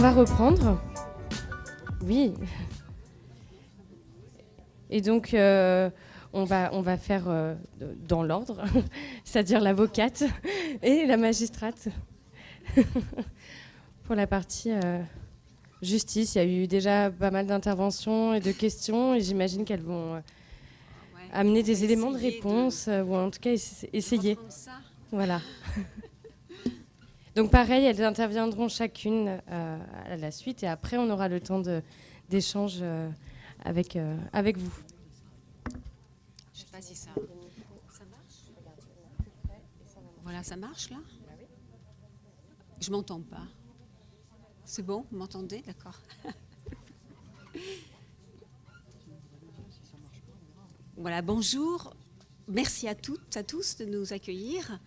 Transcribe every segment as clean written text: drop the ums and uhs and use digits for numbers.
va reprendre. Oui. Et donc, on va faire dans l'ordre, c'est-à-dire l'avocate et la magistrate. Pour la partie justice, il y a eu déjà pas mal d'interventions et de questions, et j'imagine qu'elles vont amener des éléments de réponse, ou en tout cas essayer. Voilà. Donc pareil, elles interviendront chacune à la suite, et après on aura le temps d'échange avec vous. Je sais pas si ça marche. Voilà, ça marche là? Je m'entends pas. C'est bon, vous m'entendez? D'accord. Voilà, bonjour. Merci à toutes, à tous de nous accueillir.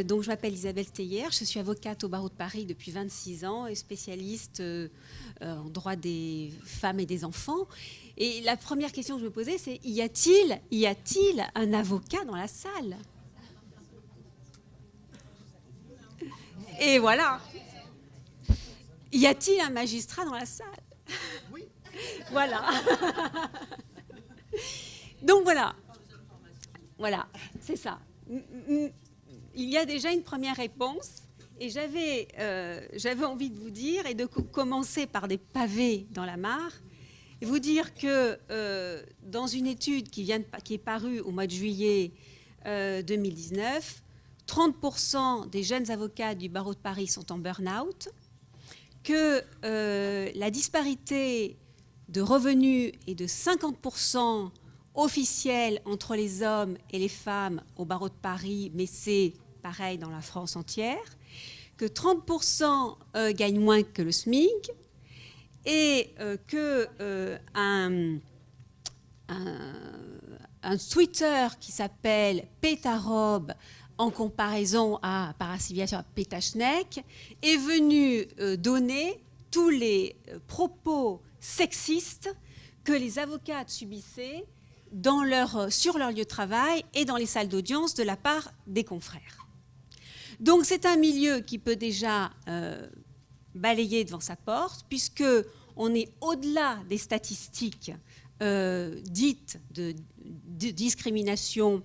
Donc, je m'appelle Isabelle Steyer, je suis avocate au barreau de Paris depuis 26 ans et spécialiste en droit des femmes et des enfants. Et la première question que je me posais, c'est y a-t-il un avocat dans la salle? Et voilà. Y a-t-il un magistrat dans la salle? Oui. Voilà. Donc voilà. Voilà, c'est ça. Il y a déjà une première réponse et j'avais envie de vous dire et de commencer par des pavés dans la mare et vous dire que dans une étude qui est parue au mois de juillet 2019, 30% des jeunes avocats du barreau de Paris sont en burn-out, que la disparité de revenus est de 50% officielle entre les hommes et les femmes au barreau de Paris, mais c'est pareil dans la France entière, que 30% gagnent moins que le SMIC et un Twitter qui s'appelle Pétarobe, en comparaison par assimilation à Pétaschneck, est venu donner tous les propos sexistes que les avocates subissaient sur leur lieu de travail et dans les salles d'audience de la part des confrères. Donc c'est un milieu qui peut déjà balayer devant sa porte, puisqu'on est au-delà des statistiques dites de discrimination,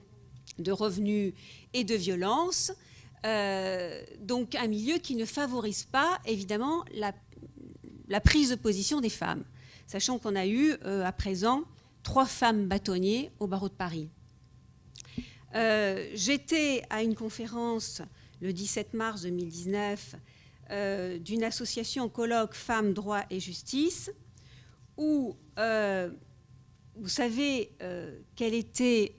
de revenus et de violence. Donc un milieu qui ne favorise pas, évidemment, la prise de position des femmes, sachant qu'on a eu à présent 3 femmes bâtonniers au barreau de Paris. J'étais à une conférence le 17 mars 2019 d'une association colloque Femmes, Droit et Justice, où vous savez quelle était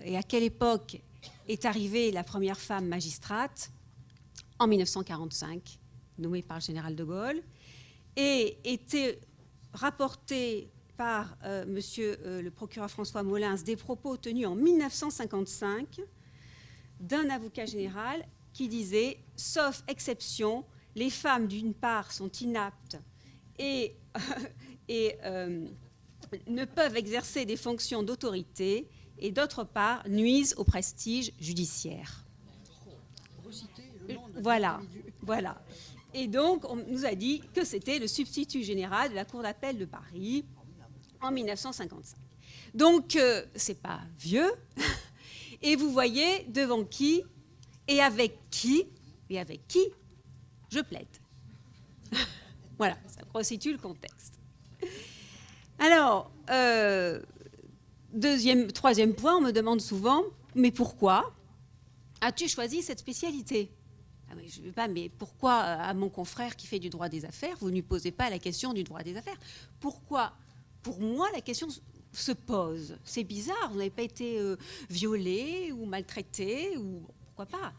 et à quelle époque est arrivée la première femme magistrate, en 1945, nommée par le général de Gaulle, et était rapportée par monsieur le procureur François Molins des propos tenus en 1955 d'un avocat général qui disait « Sauf exception, les femmes d'une part sont inaptes et ne peuvent exercer des fonctions d'autorité et d'autre part nuisent au prestige judiciaire. » Voilà, voilà. Et donc on nous a dit que c'était le substitut général de la Cour d'appel de Paris en 1955. Donc, c'est pas vieux. Et vous voyez devant qui et avec qui je plaide. Voilà, ça constitue le contexte. Alors, troisième point, on me demande souvent, mais pourquoi as-tu choisi cette spécialité? Ah oui, je ne veux pas, mais pourquoi à mon confrère qui fait du droit des affaires, vous ne lui posez pas la question du droit des affaires? Pourquoi? Pour moi, la question se pose. C'est bizarre, vous n'avez pas été violée ou maltraitée, ou pourquoi pas?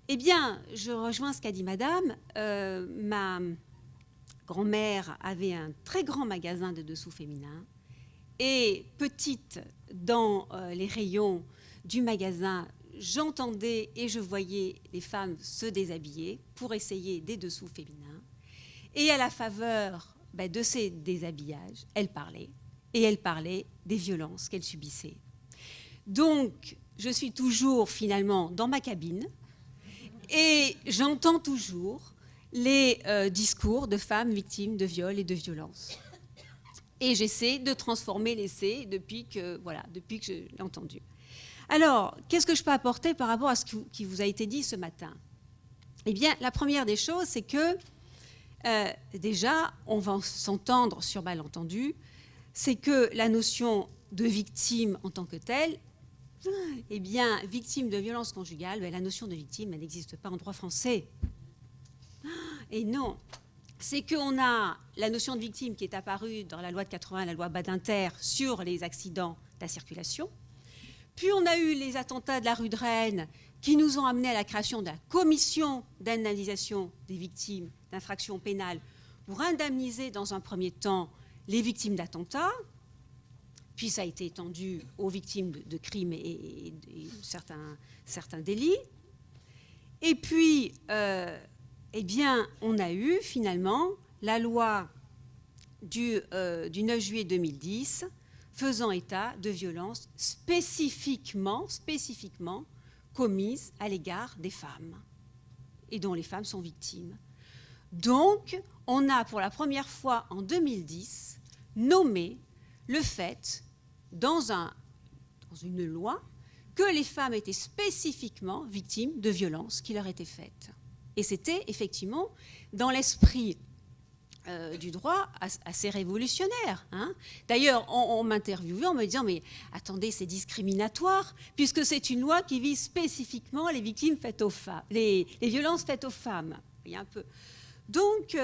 Eh bien, je rejoins ce qu'a dit madame. Ma grand-mère avait un très grand magasin de dessous féminin et petite, dans les rayons du magasin, j'entendais et je voyais les femmes se déshabiller pour essayer des dessous féminins. Et à la faveur de ces déshabillages, elle parlait. Et elle parlait des violences qu'elle subissait. Donc, je suis toujours finalement dans ma cabine et j'entends toujours les discours de femmes victimes de viols et de violences. Et j'essaie de transformer l'essai depuis que je l'ai entendu. Alors, qu'est-ce que je peux apporter par rapport à ce qui vous a été dit ce matin? Eh bien, la première des choses, c'est que déjà, on va s'entendre sur malentendu, c'est que la notion de victime en tant que telle, eh bien, victime de violence conjugale, la notion de victime, elle n'existe pas en droit français. Et non, c'est qu'on a la notion de victime qui est apparue dans la loi de 80, la loi Badinter, sur les accidents de la circulation. Puis on a eu les attentats de la rue de Rennes qui nous ont amenés à la création de la commission d'indemnisation des victimes d'infractions pénales pour indemniser dans un premier temps les victimes d'attentats. Puis ça a été étendu aux victimes de crimes et certains délits. Et puis, eh bien, on a eu finalement la loi du 9 juillet 2010 faisant état de violences spécifiquement commises à l'égard des femmes et dont les femmes sont victimes. Donc, on a pour la première fois en 2010 nommé le fait dans une loi que les femmes étaient spécifiquement victimes de violences qui leur étaient faites. Et c'était effectivement dans l'esprit du droit assez révolutionnaire. Hein. D'ailleurs, on m'interviewait en me disant « mais attendez, c'est discriminatoire, puisque c'est une loi qui vise spécifiquement les victimes faites aux femmes, les violences faites aux femmes. » Il y a un peu. Donc,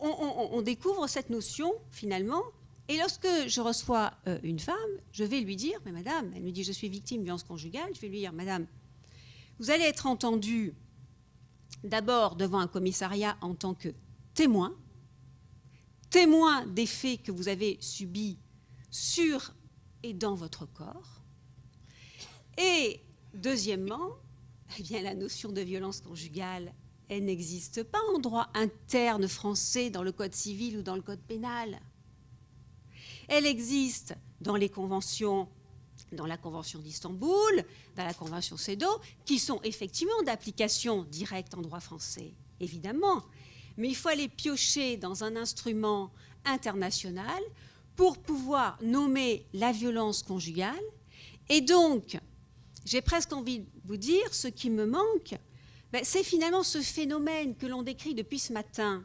on découvre cette notion, finalement, et lorsque je reçois une femme, je vais lui dire « mais madame », elle me dit « je suis victime de violence conjugale », je vais lui dire « madame, vous allez être entendue d'abord devant un commissariat en tant que témoin des faits que vous avez subis sur et dans votre corps. Et deuxièmement, eh bien, la notion de violence conjugale, elle n'existe pas en droit interne français dans le code civil ou dans le code pénal. Elle existe dans les conventions, dans la Convention d'Istanbul, dans la Convention CEDAW, qui sont effectivement d'application directe en droit français, évidemment. Mais il faut aller piocher dans un instrument international pour pouvoir nommer la violence conjugale. Et donc, j'ai presque envie de vous dire, ce qui me manque, c'est finalement ce phénomène que l'on décrit depuis ce matin,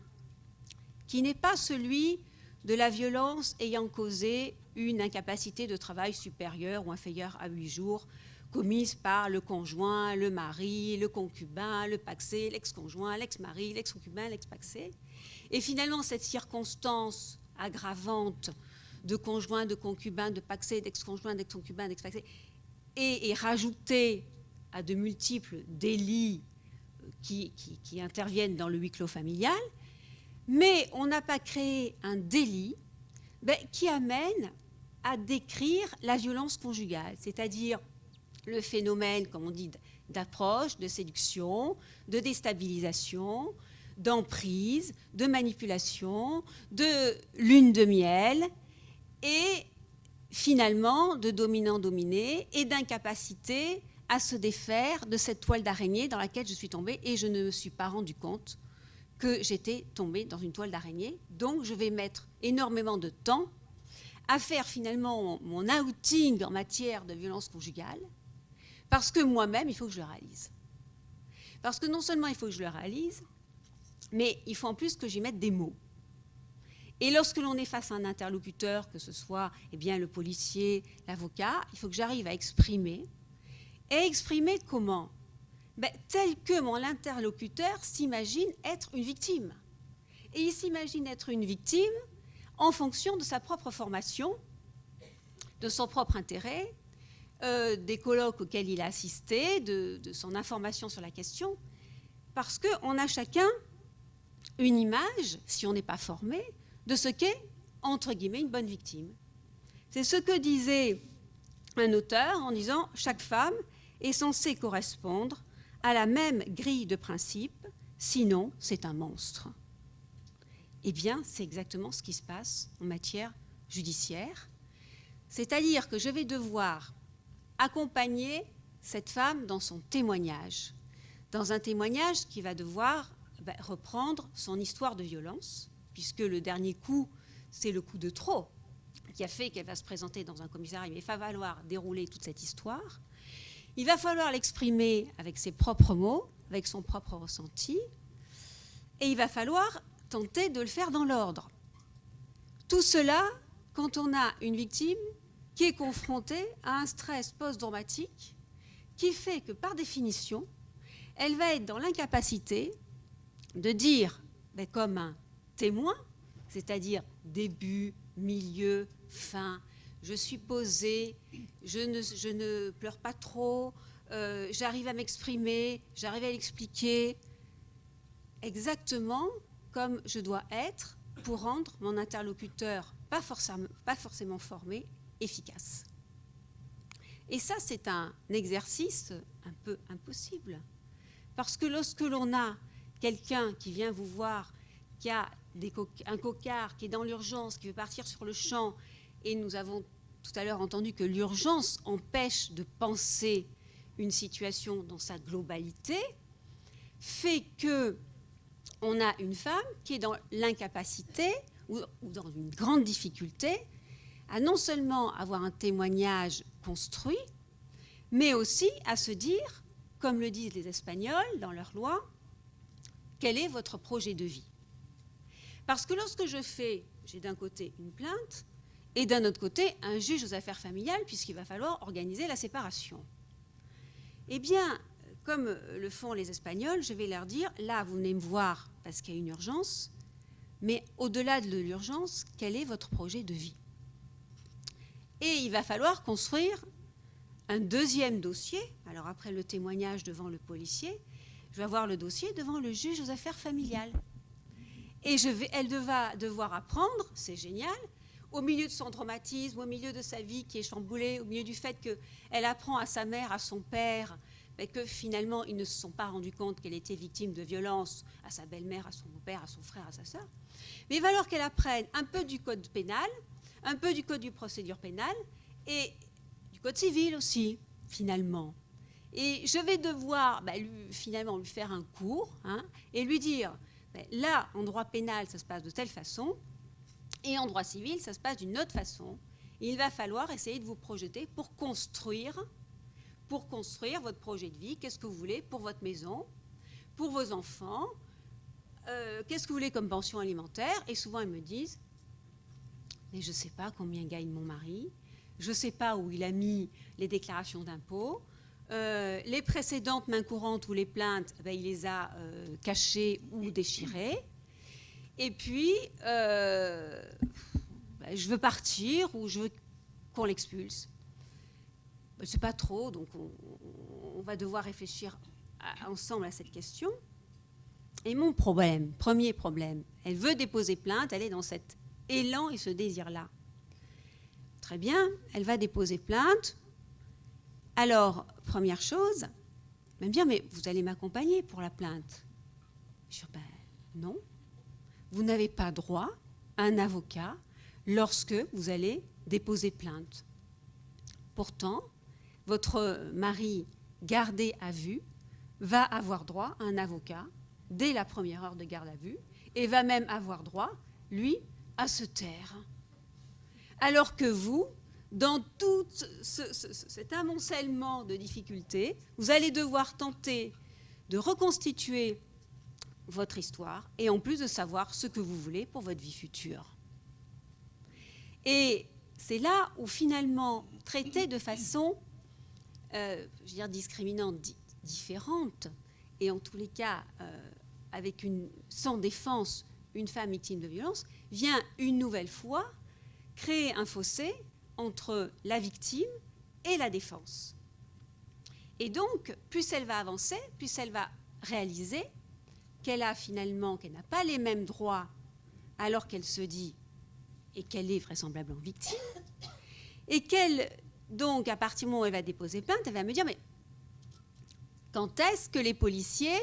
qui n'est pas celui de la violence ayant causé une incapacité de travail supérieure ou inférieure à 8 jours, commise par le conjoint, le mari, le concubin, le pacsé, l'ex-conjoint, l'ex-mari, l'ex-concubin, l'ex-pacsé. Et finalement, cette circonstance aggravante de conjoint, de concubin, de pacsé, d'ex-conjoint, d'ex-concubin, d'ex-pacsé est rajoutée à de multiples délits qui interviennent dans le huis clos familial, mais on n'a pas créé un délit qui amène à décrire la violence conjugale, c'est-à-dire le phénomène, comme on dit, d'approche, de séduction, de déstabilisation, d'emprise, de manipulation, de lune de miel et finalement de dominant-dominé et d'incapacité à se défaire de cette toile d'araignée dans laquelle je suis tombée et je ne me suis pas rendu compte que j'étais tombée dans une toile d'araignée. Donc je vais mettre énormément de temps à faire finalement mon outing en matière de violence conjugale, parce que moi-même, il faut que je le réalise. Parce que non seulement il faut que je le réalise, mais il faut en plus que j'y mette des mots. Et lorsque l'on est face à un interlocuteur, que ce soit bien, le policier, l'avocat, il faut que j'arrive à exprimer. Et exprimer comment ? Tel que mon interlocuteur s'imagine être une victime. Et il s'imagine être une victime en fonction de sa propre formation, de son propre intérêt, des colloques auxquels il a assisté, de son information sur la question, parce qu'on a chacun une image, si on n'est pas formé, de ce qu'est, entre guillemets, une bonne victime. C'est ce que disait un auteur en disant « Chaque femme est censée correspondre à la même grille de principes, sinon c'est un monstre ». Eh bien, c'est exactement ce qui se passe en matière judiciaire. C'est-à-dire que je vais devoir accompagner cette femme dans son témoignage, dans un témoignage qui va devoir reprendre son histoire de violence, puisque le dernier coup, c'est le coup de trop, qui a fait qu'elle va se présenter dans un commissariat. Il va falloir dérouler toute cette histoire. Il va falloir l'exprimer avec ses propres mots, avec son propre ressenti, et il va falloir tenter de le faire dans l'ordre. Tout cela quand on a une victime qui est confrontée à un stress post-traumatique qui fait que, par définition, elle va être dans l'incapacité de dire, comme un témoin, c'est-à-dire début, milieu, fin, je suis posée, je ne pleure pas trop, j'arrive à m'exprimer, j'arrive à l'expliquer, exactement comme je dois être pour rendre mon interlocuteur, pas forcément formé, efficace. Et ça, c'est un exercice un peu impossible. Parce que lorsque l'on a quelqu'un qui vient vous voir, qui a un cocard, qui est dans l'urgence, qui veut partir sur le champ, et nous avons tout à l'heure entendu que l'urgence empêche de penser une situation dans sa globalité, fait que on a une femme qui est dans l'incapacité ou dans une grande difficulté à non seulement avoir un témoignage construit, mais aussi à se dire, comme le disent les Espagnols dans leur loi, quel est votre projet de vie? Parce que lorsque j'ai d'un côté une plainte et d'un autre côté un juge aux affaires familiales, puisqu'il va falloir organiser la séparation. Eh bien, comme le font les Espagnols, je vais leur dire, là, vous venez me voir parce qu'il y a une urgence, mais au-delà de l'urgence, quel est votre projet de vie? Et il va falloir construire un deuxième dossier. Alors après le témoignage devant le policier, je vais avoir le dossier devant le juge aux affaires familiales. Et elle va devoir apprendre, c'est génial, au milieu de son traumatisme, au milieu de sa vie qui est chamboulée, au milieu du fait qu'elle apprend à sa mère, à son père, que finalement ils ne se sont pas rendus compte qu'elle était victime de violence, à sa belle-mère, à son beau-père, à son frère, à sa sœur. Mais il va falloir qu'elle apprenne un peu du code pénal, un peu du code du procédure pénale et du code civil aussi, finalement. Et je vais devoir finalement lui faire un cours et lui dire, là, en droit pénal, ça se passe de telle façon, et en droit civil, ça se passe d'une autre façon. Et il va falloir essayer de vous projeter pour construire votre projet de vie. Qu'est-ce que vous voulez pour votre maison, pour vos enfants, qu'est-ce que vous voulez comme pension alimentaire? Et souvent, ils me disent, mais je ne sais pas combien gagne mon mari, je ne sais pas où il a mis les déclarations d'impôts, les précédentes mains courantes ou les plaintes, il les a cachées ou déchirées. Et puis, je veux partir ou je veux qu'on l'expulse. Je ne sais pas trop, donc on va devoir réfléchir ensemble à cette question. Et mon premier problème, elle veut déposer plainte, elle est dans cet élan et ce désir-là. Très bien, elle va déposer plainte. Alors, première chose, elle va me dire, mais vous allez m'accompagner pour la plainte. Je dis, non. Vous n'avez pas droit à un avocat lorsque vous allez déposer plainte. Pourtant, votre mari gardé à vue va avoir droit à un avocat dès la première heure de garde à vue et va même avoir droit, lui, à se taire. Alors que vous, dans tout cet amoncellement de difficultés, vous allez devoir tenter de reconstituer votre histoire et en plus de savoir ce que vous voulez pour votre vie future. Et c'est là où finalement, traiter de façon, discriminante, différente, et en tous les cas, sans défense, une femme victime de violence, vient une nouvelle fois créer un fossé entre la victime et la défense. Et donc, plus elle va avancer, plus elle va réaliser qu'elle n'a pas les mêmes droits alors qu'elle se dit et qu'elle est vraisemblablement victime, et qu'elle, donc, à partir du moment où elle va déposer plainte, elle va me dire, mais quand est-ce que les policiers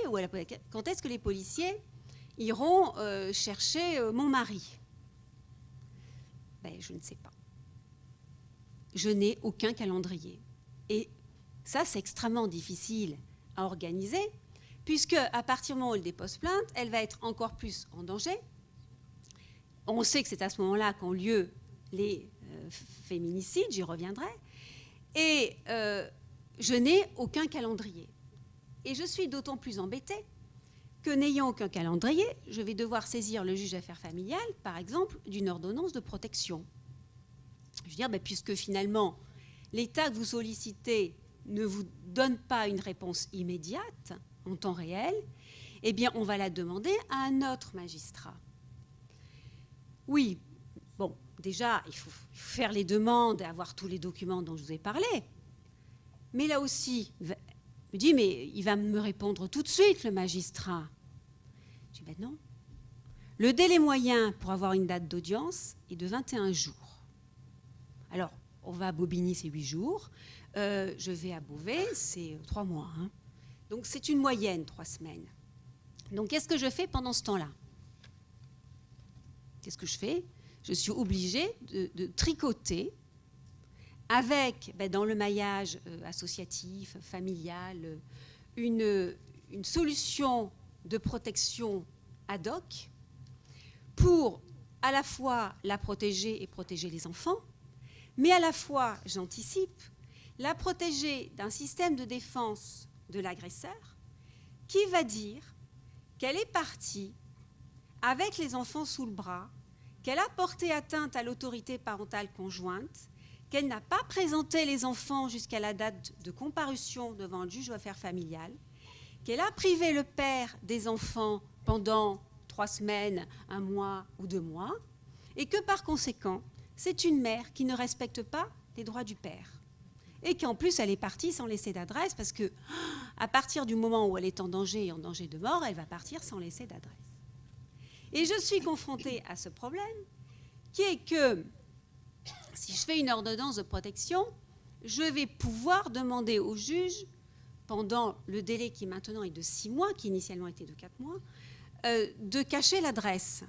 iront chercher mon mari? Je ne sais pas. Je n'ai aucun calendrier. Et ça, c'est extrêmement difficile à organiser puisque à partir du moment où elle dépose plainte, elle va être encore plus en danger. On sait que c'est à ce moment-là qu'ont lieu les féminicides, j'y reviendrai, et je n'ai aucun calendrier. Et je suis d'autant plus embêtée que n'ayant aucun calendrier, je vais devoir saisir le juge d'affaires familiales, par exemple, d'une ordonnance de protection. Je veux dire, puisque finalement, l'état que vous sollicitez ne vous donne pas une réponse immédiate, en temps réel, eh bien, on va la demander à un autre magistrat. Oui, bon, déjà, il faut faire les demandes et avoir tous les documents dont je vous ai parlé. Mais là aussi, il me dit, mais il va me répondre tout de suite, le magistrat. Je dis, ben non. Le délai moyen pour avoir une date d'audience est de 21 jours. Alors, on va à Bobigny, c'est 8 jours. Je vais à Beauvais, c'est 3 mois. Hein. Donc, c'est une moyenne, 3 semaines. Donc, qu'est-ce que je fais pendant ce temps-là? Qu'est-ce que je fais? Je suis obligée de tricoter avec, dans le maillage associatif, familial, une solution de protection ad hoc pour à la fois la protéger et protéger les enfants, mais à la fois, j'anticipe, la protéger d'un système de défense de l'agresseur qui va dire qu'elle est partie avec les enfants sous le bras, qu'elle a porté atteinte à l'autorité parentale conjointe, qu'elle n'a pas présenté les enfants jusqu'à la date de comparution devant le juge aux affaires familiales, qu'elle a privé le père des enfants pendant 3 semaines, 1 mois ou 2 mois, et que par conséquent, c'est une mère qui ne respecte pas les droits du père. Et qu'en plus, elle est partie sans laisser d'adresse, parce que à partir du moment où elle est en danger et en danger de mort, elle va partir sans laisser d'adresse. Et je suis confrontée à ce problème, qui est que si je fais une ordonnance de protection, je vais pouvoir demander au juge, pendant le délai qui maintenant est de 6 mois, qui initialement était de 4 mois, de cacher l'adresse.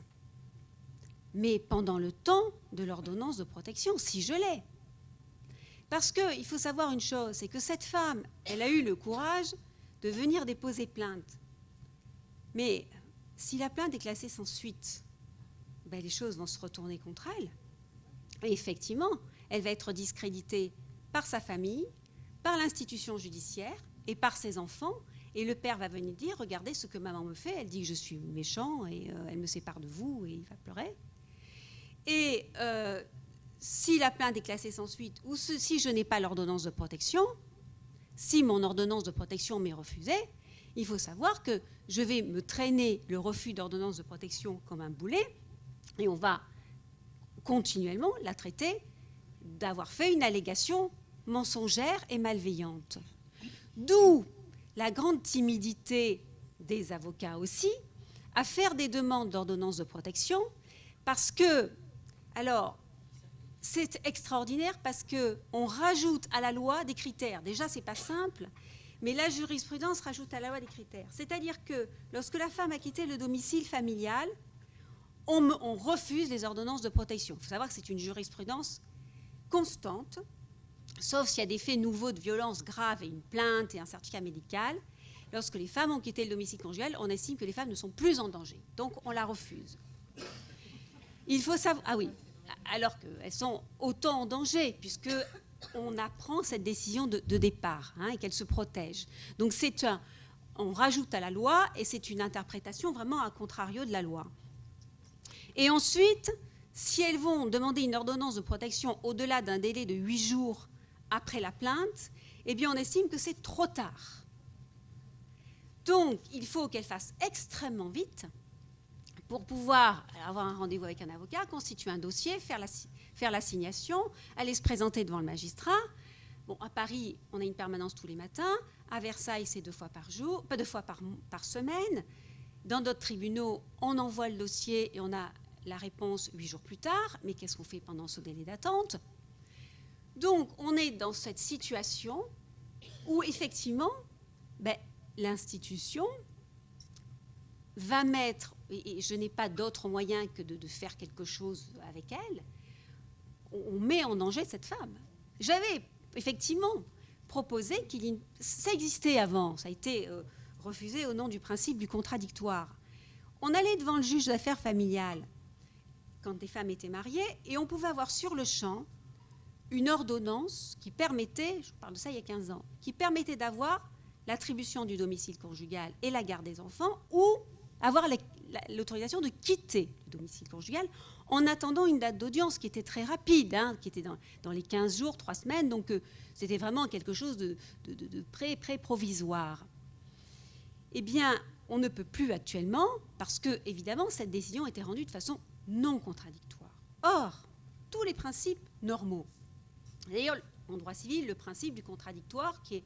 Mais pendant le temps de l'ordonnance de protection, si je l'ai. Parce qu'il faut savoir une chose, c'est que cette femme, elle a eu le courage de venir déposer plainte. Mais si la plainte est classée sans suite, les choses vont se retourner contre elle. Et effectivement, elle va être discréditée par sa famille, par l'institution judiciaire et par ses enfants. Et le père va venir dire, regardez ce que maman me fait, elle dit que je suis méchant et elle me sépare de vous et il va pleurer. Et si la plainte est classée sans suite ou si je n'ai pas l'ordonnance de protection, si mon ordonnance de protection m'est refusée, il faut savoir que je vais me traîner le refus d'ordonnance de protection comme un boulet et on va continuellement la traiter d'avoir fait une allégation mensongère et malveillante. D'où la grande timidité des avocats aussi à faire des demandes d'ordonnance de protection parce que, alors, c'est extraordinaire parce qu'on rajoute à la loi des critères. Déjà, ce n'est pas simple, mais la jurisprudence rajoute à la loi des critères. C'est-à-dire que lorsque la femme a quitté le domicile familial, on refuse les ordonnances de protection. Il faut savoir que c'est une jurisprudence constante, sauf s'il y a des faits nouveaux de violence grave et une plainte et un certificat médical. Lorsque les femmes ont quitté le domicile conjugal, on estime que les femmes ne sont plus en danger. Donc, on la refuse. Il faut savoir... Ah oui, alors qu'elles sont autant en danger, puisqu'on apprend cette décision de départ et qu'elles se protègent. Donc, on rajoute à la loi et c'est une interprétation vraiment à contrario de la loi. Et ensuite, si elles vont demander une ordonnance de protection au-delà d'un délai de 8 jours après la plainte, eh bien, on estime que c'est trop tard. Donc, il faut qu'elles fassent extrêmement vite pour pouvoir avoir un rendez-vous avec un avocat, constituer un dossier, faire l'assignation, aller se présenter devant le magistrat. Bon, à Paris, on a une permanence tous les matins. À Versailles, c'est 2 fois par jour, pas 2 fois par semaine. Dans d'autres tribunaux, on envoie le dossier et on a la réponse 8 jours plus tard. Mais qu'est-ce qu'on fait pendant ce délai d'attente? Donc, on est dans cette situation où, effectivement, l'institution va mettre, et je n'ai pas d'autre moyen que de faire quelque chose avec elle, on met en danger cette femme. J'avais effectivement proposé ça existait avant, ça a été refusé au nom du principe du contradictoire. On allait devant le juge d'affaires familiales quand des femmes étaient mariées et on pouvait avoir sur le champ une ordonnance qui permettait, je parle de ça il y a 15 ans, qui permettait d'avoir l'attribution du domicile conjugal et la garde des enfants ou avoir l'autorisation de quitter le domicile conjugal en attendant une date d'audience qui était très rapide, hein, qui était dans les 15 jours, 3 semaines, donc c'était vraiment quelque chose de pré-provisoire. Eh bien, on ne peut plus actuellement parce que, évidemment, cette décision était rendue de façon non contradictoire. Or, tous les principes normaux, d'ailleurs, en droit civil, le principe du contradictoire, qui est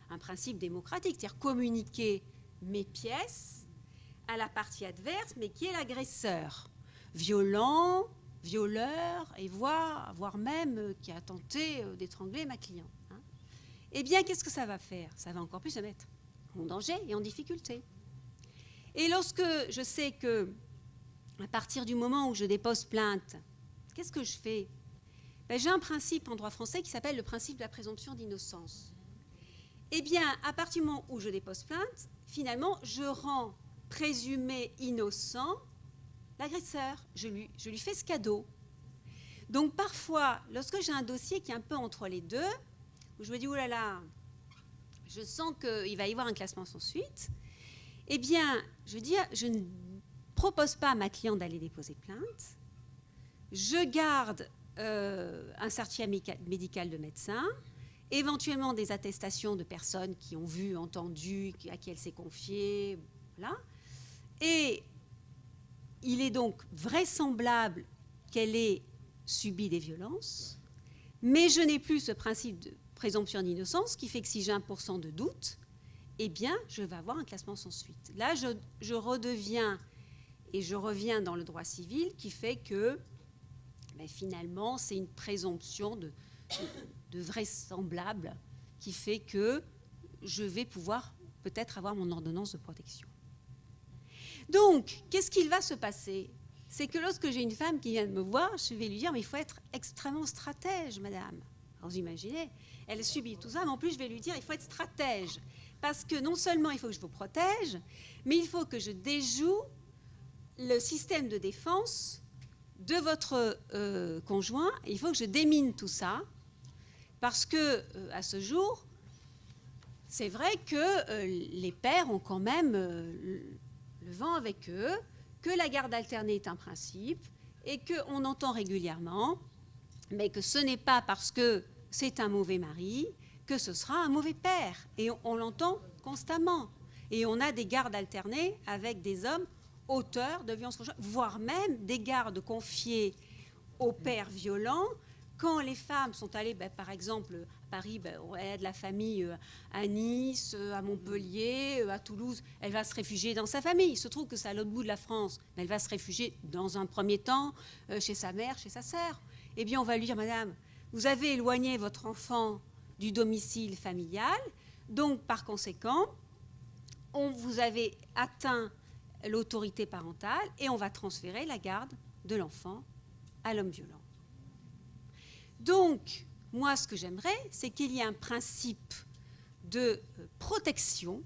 un principe démocratique, c'est-à-dire communiquer mes pièces à la partie adverse, mais qui est l'agresseur, violent, violeur, et voire même qui a tenté d'étrangler ma cliente. Hein. Eh bien, qu'est-ce que ça va faire? Ça va encore plus se mettre en danger et en difficulté. Et lorsque je sais que, à partir du moment où je dépose plainte, qu'est-ce que je fais? Ben, j'ai un principe en droit français qui s'appelle le principe de la présomption d'innocence. Eh bien, à partir du moment où je dépose plainte, finalement, je rends présumé innocent l'agresseur. Je lui fais ce cadeau. Donc, parfois, lorsque j'ai un dossier qui est un peu entre les deux, où je me dis, oh là là, je sens qu'il va y avoir un classement sans suite, eh bien, je ne propose pas à ma cliente d'aller déposer plainte. Je garde un certificat médical de médecin, éventuellement des attestations de personnes qui ont vu, entendu, à qui elle s'est confiée, voilà. Et il est donc vraisemblable qu'elle ait subi des violences, mais je n'ai plus ce principe de présomption d'innocence qui fait que si j'ai 1% de doute, eh bien, je vais avoir un classement sans suite. Là, je redeviens et je reviens dans le droit civil qui fait que finalement, c'est une présomption de vraisemblable qui fait que je vais pouvoir peut-être avoir mon ordonnance de protection. Donc, qu'est-ce qu'il va se passer? C'est que lorsque j'ai une femme qui vient de me voir, je vais lui dire, mais il faut être extrêmement stratège, madame. Alors, vous imaginez, elle subit tout ça, mais en plus, je vais lui dire, il faut être stratège. Parce que non seulement il faut que je vous protège, mais il faut que je déjoue le système de défense de votre conjoint. Il faut que je démine tout ça, parce que à ce jour, c'est vrai que les pères ont quand même le vent avec eux, que la garde alternée est un principe et qu'on entend régulièrement, mais que ce n'est pas parce que c'est un mauvais mari que ce sera un mauvais père. Et on l'entend constamment. Et on a des gardes alternées avec des hommes auteurs de violences conjugales, voire même des gardes confiés aux pères violents. Quand les femmes sont allées, par exemple, à Paris, elle a de la famille à Nice, à Montpellier, à Toulouse, elle va se réfugier dans sa famille. Il se trouve que c'est à l'autre bout de la France, mais elle va se réfugier dans un premier temps chez sa mère, chez sa sœur. Eh bien, on va lui dire, madame, vous avez éloigné votre enfant du domicile familial, donc par conséquent, vous avez atteint l'autorité parentale et on va transférer la garde de l'enfant à l'homme violent. Donc, moi, ce que j'aimerais, c'est qu'il y ait un principe de protection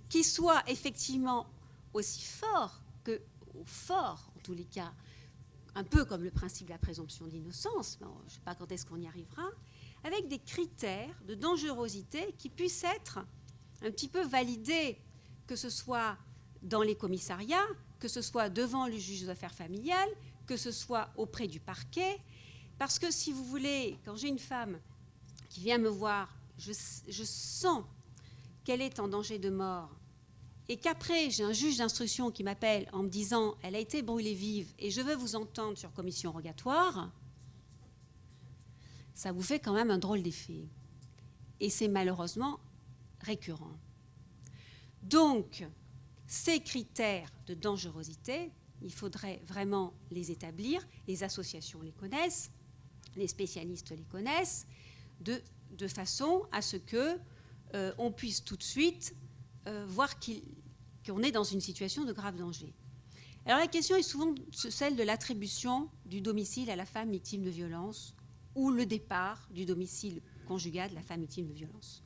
qui soit effectivement aussi fort en tous les cas, un peu comme le principe de la présomption d'innocence, je ne sais pas quand est-ce qu'on y arrivera, avec des critères de dangerosité qui puissent être un petit peu validés, que ce soit dans les commissariats, que ce soit devant le juge aux affaires familiales, que ce soit auprès du parquet. Parce que, si vous voulez, quand j'ai une femme qui vient me voir, je sens qu'elle est en danger de mort et qu'après, j'ai un juge d'instruction qui m'appelle en me disant « elle a été brûlée vive et je veux vous entendre sur commission rogatoire », ça vous fait quand même un drôle d'effet. Et c'est malheureusement récurrent. Donc, ces critères de dangerosité, il faudrait vraiment les établir. Les associations les connaissent, les spécialistes les connaissent, de façon à ce qu'on puisse tout de suite voir qu'on est dans une situation de grave danger. Alors la question est souvent celle de l'attribution du domicile à la femme victime de violence ou le départ du domicile conjugal de la femme victime de violence.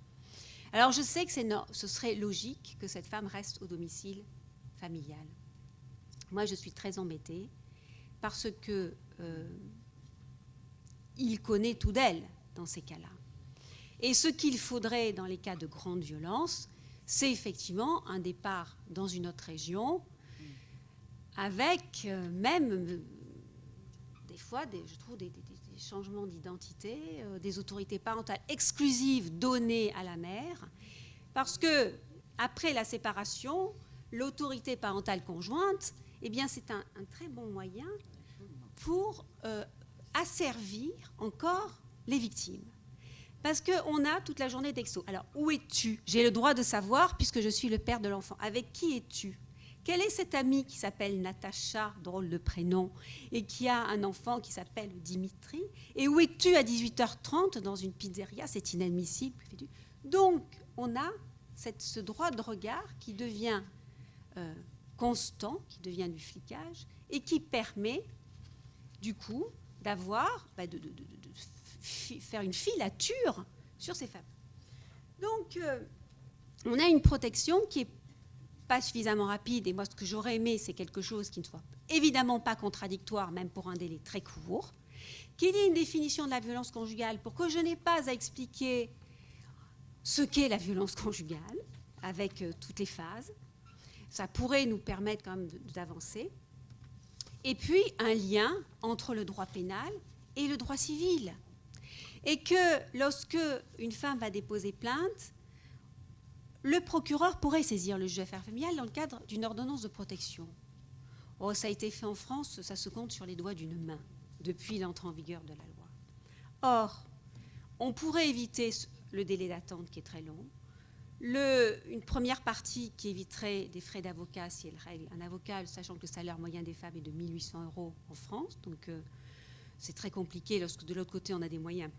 Alors je sais que ce serait logique que cette femme reste au domicile familial. Moi, je suis très embêtée parce que il connaît tout d'elle dans ces cas-là. Et ce qu'il faudrait dans les cas de grande violence, c'est effectivement un départ dans une autre région avec même des fois, je trouve, des changements d'identité, des autorités parentales exclusives données à la mère, parce que après la séparation, l'autorité parentale conjointe, eh bien, c'est un très bon moyen pour asservir encore les victimes. Parce qu'on a toute la journée texto. Alors, où es-tu? J'ai le droit de savoir puisque je suis le père de l'enfant. Avec qui es-tu? Quelle est cette amie qui s'appelle Natacha, drôle de prénom, et qui a un enfant qui s'appelle Dimitri? Et où es-tu à 18h30 dans une pizzeria? C'est inadmissible. Donc, on a ce droit de regard qui devient constant, qui devient du flicage, et qui permet, du coup, d'avoir, de faire une filature sur ces femmes. Donc, on a une protection qui est pas suffisamment rapide, et moi ce que j'aurais aimé, c'est quelque chose qui ne soit évidemment pas contradictoire, même pour un délai très court, qu'il y ait une définition de la violence conjugale pour que je n'ai pas à expliquer ce qu'est la violence conjugale, avec toutes les phases. Ça pourrait nous permettre quand même d'avancer. Et puis un lien entre le droit pénal et le droit civil. Et que lorsque une femme va déposer plainte, le procureur pourrait saisir le juge d'affaires familiales dans le cadre d'une ordonnance de protection. Oh, ça a été fait en France, ça se compte sur les doigts d'une main depuis l'entrée en vigueur de la loi. Or, on pourrait éviter le délai d'attente qui est très long, une première partie qui éviterait des frais d'avocat si elle règle un avocat, sachant que le salaire moyen des femmes est de 1 800 € en France, donc c'est très compliqué lorsque de l'autre côté on a des moyens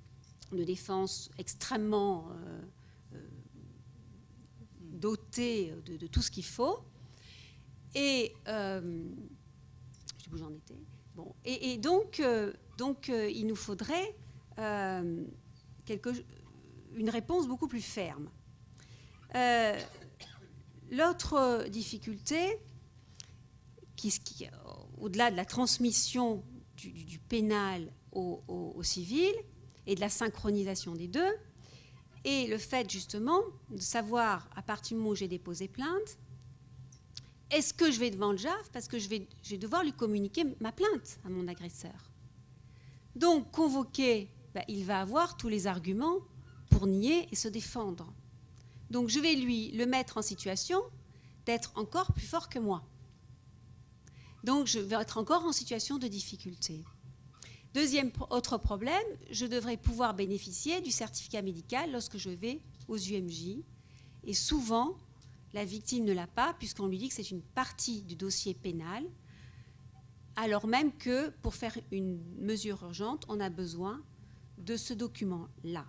de défense extrêmement doté de tout ce qu'il faut. Et je sais où j'en étais. Bon, et donc il nous faudrait une réponse beaucoup plus ferme. L'autre difficulté, au-delà de la transmission du pénal au civil et de la synchronisation des deux, et le fait justement de savoir, à partir du moment où j'ai déposé plainte, est-ce que je vais devant le JAF parce que je vais devoir lui communiquer ma plainte à mon agresseur. Donc, convoqué, il va avoir tous les arguments pour nier et se défendre. Donc, je vais le mettre en situation d'être encore plus fort que moi. Donc, je vais être encore en situation de difficulté. Autre problème, je devrais pouvoir bénéficier du certificat médical lorsque je vais aux UMJ. Et souvent, la victime ne l'a pas puisqu'on lui dit que c'est une partie du dossier pénal, alors même que pour faire une mesure urgente, on a besoin de ce document-là.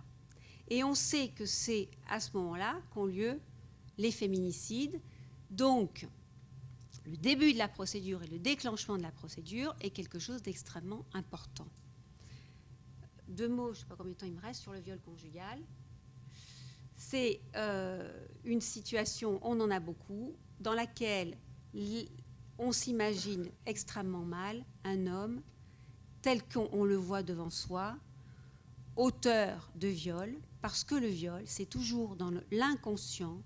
Et on sait que c'est à ce moment-là qu'ont lieu les féminicides. Donc, le début de la procédure et le déclenchement de la procédure est quelque chose d'extrêmement important. 2 mots, je ne sais pas combien de temps il me reste, sur le viol conjugal. C'est une situation, on en a beaucoup, dans laquelle on s'imagine extrêmement mal un homme tel qu'on le voit devant soi, auteur de viol, parce que le viol, c'est toujours dans l'inconscient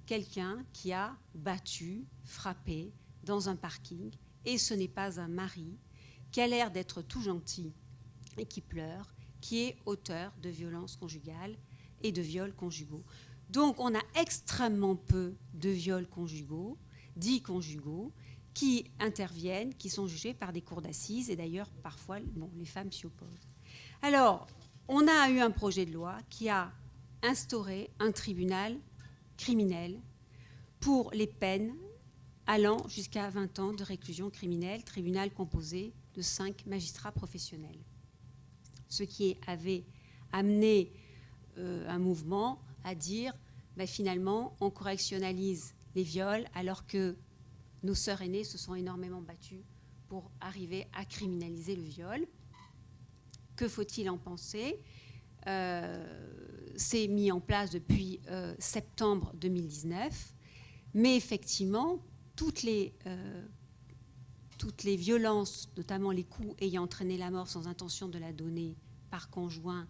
quelqu'un qui a battu, frappé dans un parking, et ce n'est pas un mari qui a l'air d'être tout gentil et qui pleure, qui est auteur de violences conjugales et de viols conjugaux. Donc on a extrêmement peu de viols conjugaux, dits conjugaux, qui interviennent, qui sont jugés par des cours d'assises, et d'ailleurs parfois les femmes s'y opposent. Alors, on a eu un projet de loi qui a instauré un tribunal criminel pour les peines allant jusqu'à 20 ans de réclusion criminelle, tribunal composé de 5 magistrats professionnels. Ce qui avait amené un mouvement à dire finalement on correctionnalise les viols alors que nos sœurs aînées se sont énormément battues pour arriver à criminaliser le viol. Que faut-il en penser ? s'est mis en place depuis septembre 2019, mais effectivement, toutes les violences, notamment les coups ayant entraîné la mort sans intention de la donner par conjoint,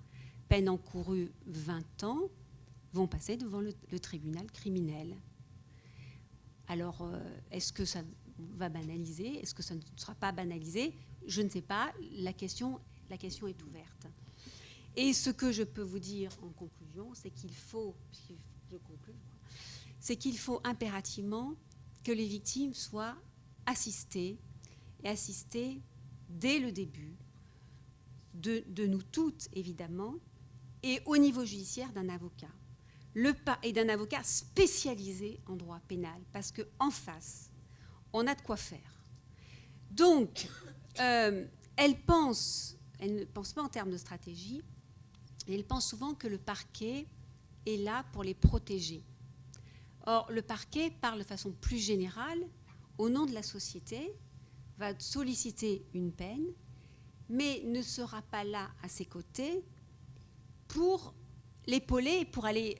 peine encourue 20 ans, vont passer devant le tribunal criminel. Alors, est-ce que ça va banaliser? Est-ce que ça ne sera pas banalisé? Je ne sais pas. La question est ouverte. Et ce que je peux vous dire en conclusion, c'est qu'il faut, impérativement que les victimes soient assistées, et assistées dès le début, de nous toutes, évidemment, et au niveau judiciaire d'un avocat. Et d'un avocat spécialisé en droit pénal, parce qu'en face, on a de quoi faire. Donc, elle ne pense pas en termes de stratégie, et elle pense souvent que le parquet est là pour les protéger. Or, le parquet parle de façon plus générale, au nom de la société, va solliciter une peine, mais ne sera pas là à ses côtés pour l'épauler, pour aller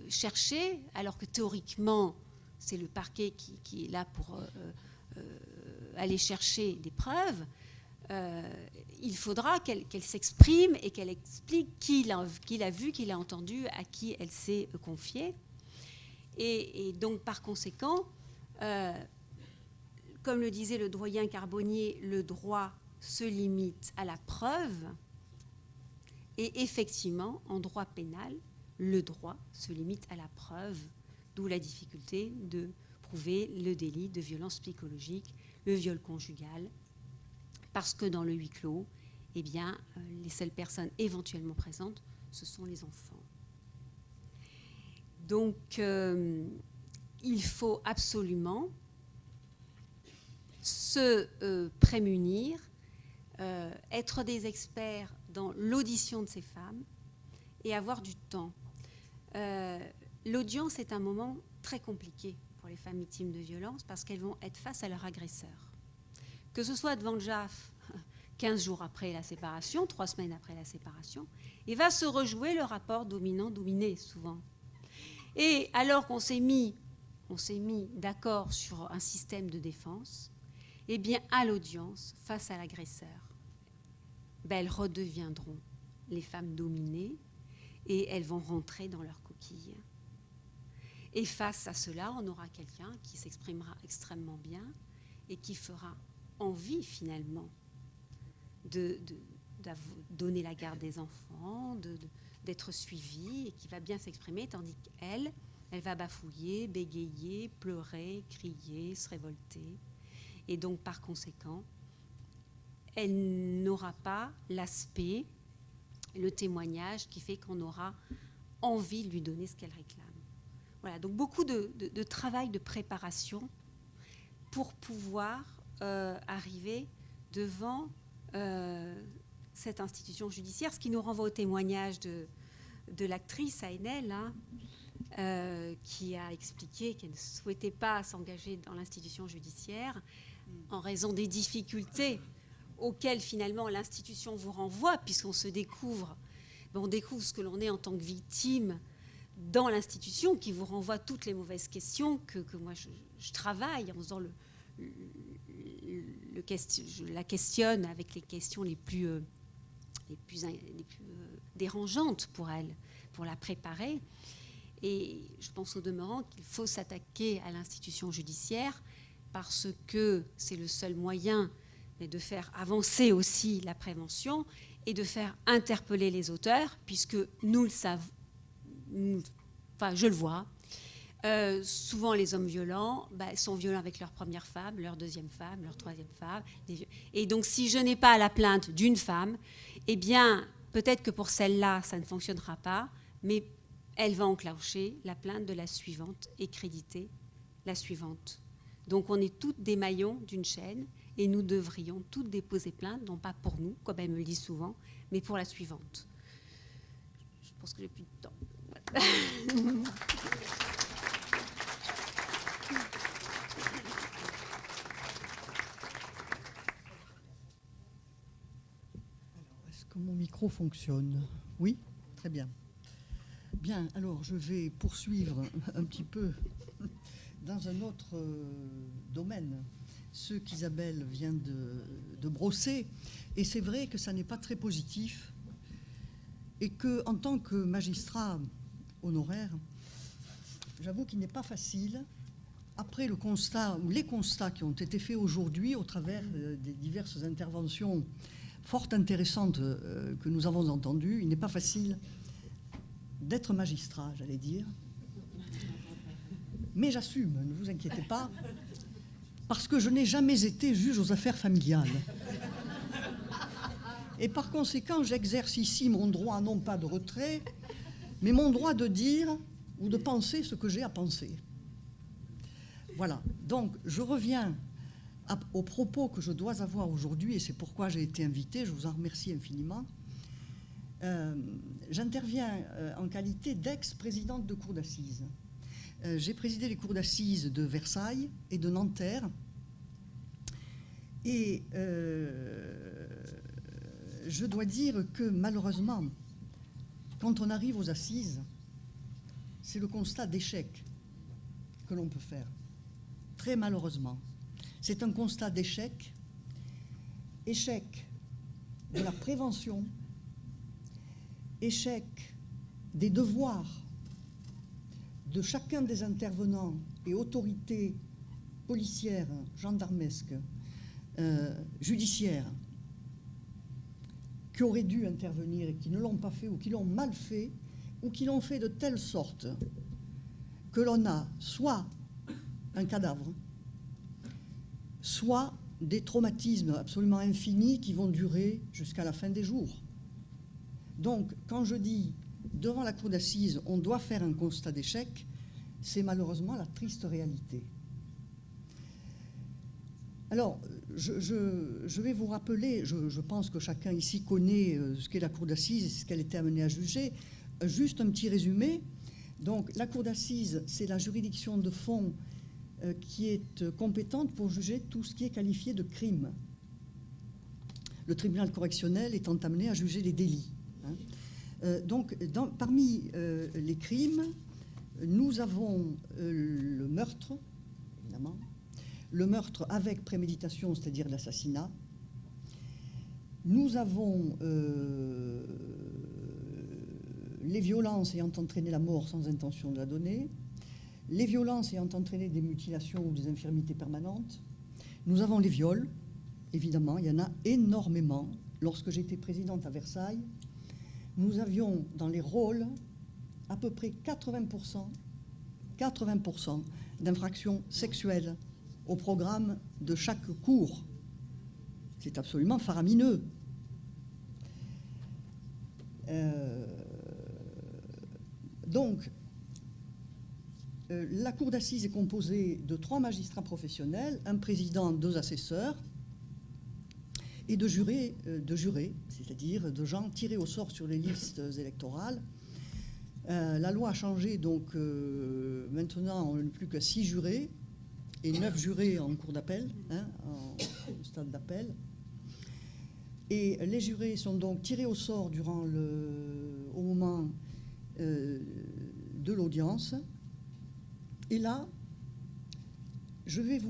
chercher, alors que théoriquement, c'est le parquet qui est là pour aller chercher des preuves. Il faudra qu'elle s'exprime et qu'elle explique qui l'a vu, qui l'a entendu, à qui elle s'est confiée. Et donc, par conséquent, comme le disait le doyen Carbonnier, le droit se limite à la preuve. Et effectivement, en droit pénal, le droit se limite à la preuve, d'où la difficulté de prouver le délit de violence psychologique, le viol conjugal, parce que dans le huis clos, eh bien, les seules personnes éventuellement présentes, ce sont les enfants. Donc, il faut absolument se prémunir, être des experts dans l'audition de ces femmes et avoir du temps. L'audience est un moment très compliqué pour les femmes victimes de violences parce qu'elles vont être face à leur agresseur. Que ce soit devant le JAF 15 jours après la séparation, 3 semaines après la séparation, et va se rejouer le rapport dominant-dominé souvent. Et alors qu'on s'est mis d'accord sur un système de défense, eh bien à l'audience, face à l'agresseur, elles redeviendront les femmes dominées et elles vont rentrer dans leur coquille. Et face à cela, on aura quelqu'un qui s'exprimera extrêmement bien et qui fera envie finalement de donner la garde des enfants, d'être suivie et qui va bien s'exprimer, tandis qu'elle va bafouiller, bégayer, pleurer, crier, se révolter. Et donc par conséquent, elle n'aura pas l'aspect, le témoignage qui fait qu'on aura envie de lui donner ce qu'elle réclame. Voilà, donc beaucoup de travail de préparation pour pouvoir arriver devant cette institution judiciaire, ce qui nous renvoie au témoignage de l'actrice Ainel, qui a expliqué qu'elle ne souhaitait pas s'engager dans l'institution judiciaire en raison des difficultés auxquelles finalement l'institution vous renvoie, puisqu'on se découvre, on découvre ce que l'on est en tant que victime dans l'institution, qui vous renvoie toutes les mauvaises questions que moi je travaille en faisant je la questionne avec les questions les plus dérangeantes pour elle, pour la préparer. Et je pense au demeurant qu'il faut s'attaquer à l'institution judiciaire parce que c'est le seul moyen de faire avancer aussi la prévention et de faire interpeller les auteurs, puisque nous le savons, je le vois, souvent les hommes violents sont violents avec leur première femme, leur deuxième femme, leur troisième femme. Et donc si je n'ai pas la plainte d'une femme, eh bien peut-être que pour celle-là ça ne fonctionnera pas, mais elle va enclencher la plainte de la suivante et créditer la suivante. Donc on est toutes des maillons d'une chaîne et nous devrions toutes déposer plainte, non pas pour nous, comme elle me le dit souvent, mais pour la suivante. Je pense que j'ai plus de temps. Voilà. Est-ce que mon micro fonctionne? Oui, très bien. Bien, alors je vais poursuivre un petit peu dans un autre domaine, ce qu'Isabelle vient de brosser. Et c'est vrai que ça n'est pas très positif et qu'en tant que magistrat honoraire, j'avoue qu'il n'est pas facile, après le constat ou les constats qui ont été faits aujourd'hui au travers des diverses interventions fort intéressantes que nous avons entendues, il n'est pas facile d'être magistrat, j'allais dire. Mais j'assume, ne vous inquiétez pas, parce que je n'ai jamais été juge aux affaires familiales. Et par conséquent, j'exerce ici mon droit, non pas de retrait, mais mon droit de dire ou de penser ce que j'ai à penser. Voilà. Donc, je reviens aux propos que je dois avoir aujourd'hui, et c'est pourquoi j'ai été invitée, je vous en remercie infiniment. J'interviens en qualité d'ex-présidente de cour d'assises. J'ai présidé les cours d'assises de Versailles et de Nanterre. Et je dois dire que malheureusement, quand on arrive aux assises, c'est le constat d'échec que l'on peut faire. Très malheureusement. C'est un constat d'échec, échec de la prévention, échec des devoirs de chacun des intervenants et autorités policières, gendarmesques, judiciaires, qui auraient dû intervenir et qui ne l'ont pas fait ou qui l'ont mal fait ou qui l'ont fait de telle sorte que l'on a soit un cadavre, soit des traumatismes absolument infinis qui vont durer jusqu'à la fin des jours. Donc, quand je dis devant la cour d'assises, on doit faire un constat d'échec, c'est malheureusement la triste réalité. Alors, je vais vous rappeler, je pense que chacun ici connaît ce qu'est la cour d'assises et ce qu'elle était amenée à juger. Juste un petit résumé. Donc, la cour d'assises, c'est la juridiction de fond qui est compétente pour juger tout ce qui est qualifié de crime. Le tribunal correctionnel étant amené à juger les délits. Donc, parmi les crimes, nous avons le meurtre, évidemment, le meurtre avec préméditation, c'est-à-dire l'assassinat. Nous avons les violences ayant entraîné la mort sans intention de la donner, les violences ayant entraîné des mutilations ou des infirmités permanentes. Nous avons les viols, évidemment, il y en a énormément. Lorsque j'étais présidente à Versailles, nous avions dans les rôles à peu près 80% d'infractions sexuelles au programme de chaque cours. C'est absolument faramineux. Donc, la cour d'assises est composée de 3 magistrats professionnels, un président, 2 assesseurs, et de jurés, c'est-à-dire de gens tirés au sort sur les listes électorales. La loi a changé, donc maintenant on n'a plus que 6 jurés et 9 jurés en cour d'appel, au stade d'appel. Et les jurés sont donc tirés au sort au moment de l'audience. Et là, je vais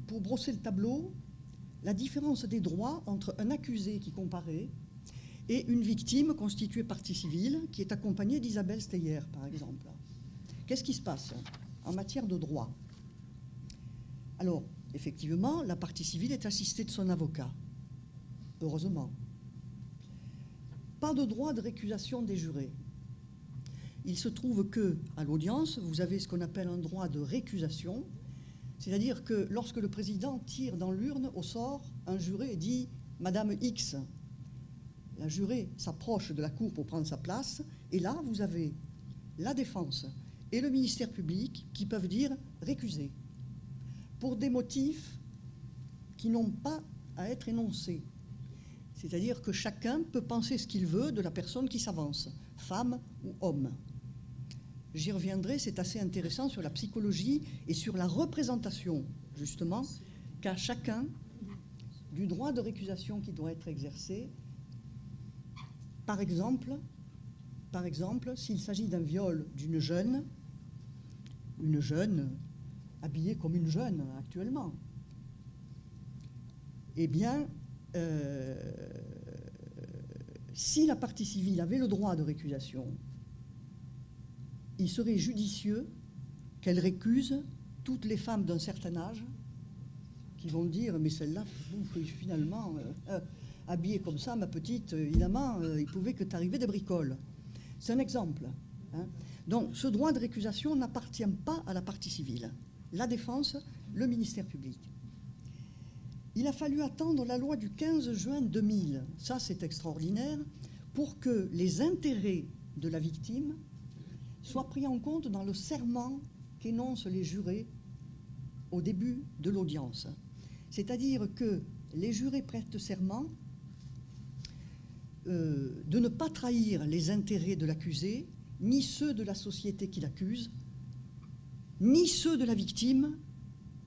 pour brosser le tableau, la différence des droits entre un accusé qui comparaît et une victime constituée partie civile qui est accompagnée d'Isabelle Steyer, par exemple. Qu'est-ce qui se passe en matière de droit? Alors, effectivement, la partie civile est assistée de son avocat. Heureusement. Pas de droit de récusation des jurés. Il se trouve qu'à l'audience, vous avez ce qu'on appelle un droit de récusation, c'est-à-dire que lorsque le président tire dans l'urne au sort un juré et dit « Madame X », la jurée s'approche de la cour pour prendre sa place, et là, vous avez la défense et le ministère public qui peuvent dire « récuser » pour des motifs qui n'ont pas à être énoncés. C'est-à-dire que chacun peut penser ce qu'il veut de la personne qui s'avance, femme ou homme. J'y reviendrai, c'est assez intéressant sur la psychologie et sur la représentation, justement, qu'a chacun du droit de récusation qui doit être exercé. Par exemple, par exemple, s'il s'agit d'un viol d'une jeune, une jeune habillée comme une jeune actuellement, eh bien, si la partie civile avait le droit de récusation, il serait judicieux qu'elle récuse toutes les femmes d'un certain âge qui vont dire, mais celle-là, finalement, habillée comme ça, ma petite, évidemment, il pouvait que t'arriver des bricoles. C'est un exemple. Hein. Donc, ce droit de récusation n'appartient pas à la partie civile. La défense, le ministère public. Il a fallu attendre la loi du 15 juin 2000, ça c'est extraordinaire, pour que les intérêts de la victime soient pris en compte dans le serment qu'énoncent les jurés au début de l'audience. C'est-à-dire que les jurés prêtent serment de ne pas trahir les intérêts de l'accusé, ni ceux de la société qui l'accuse, ni ceux de la victime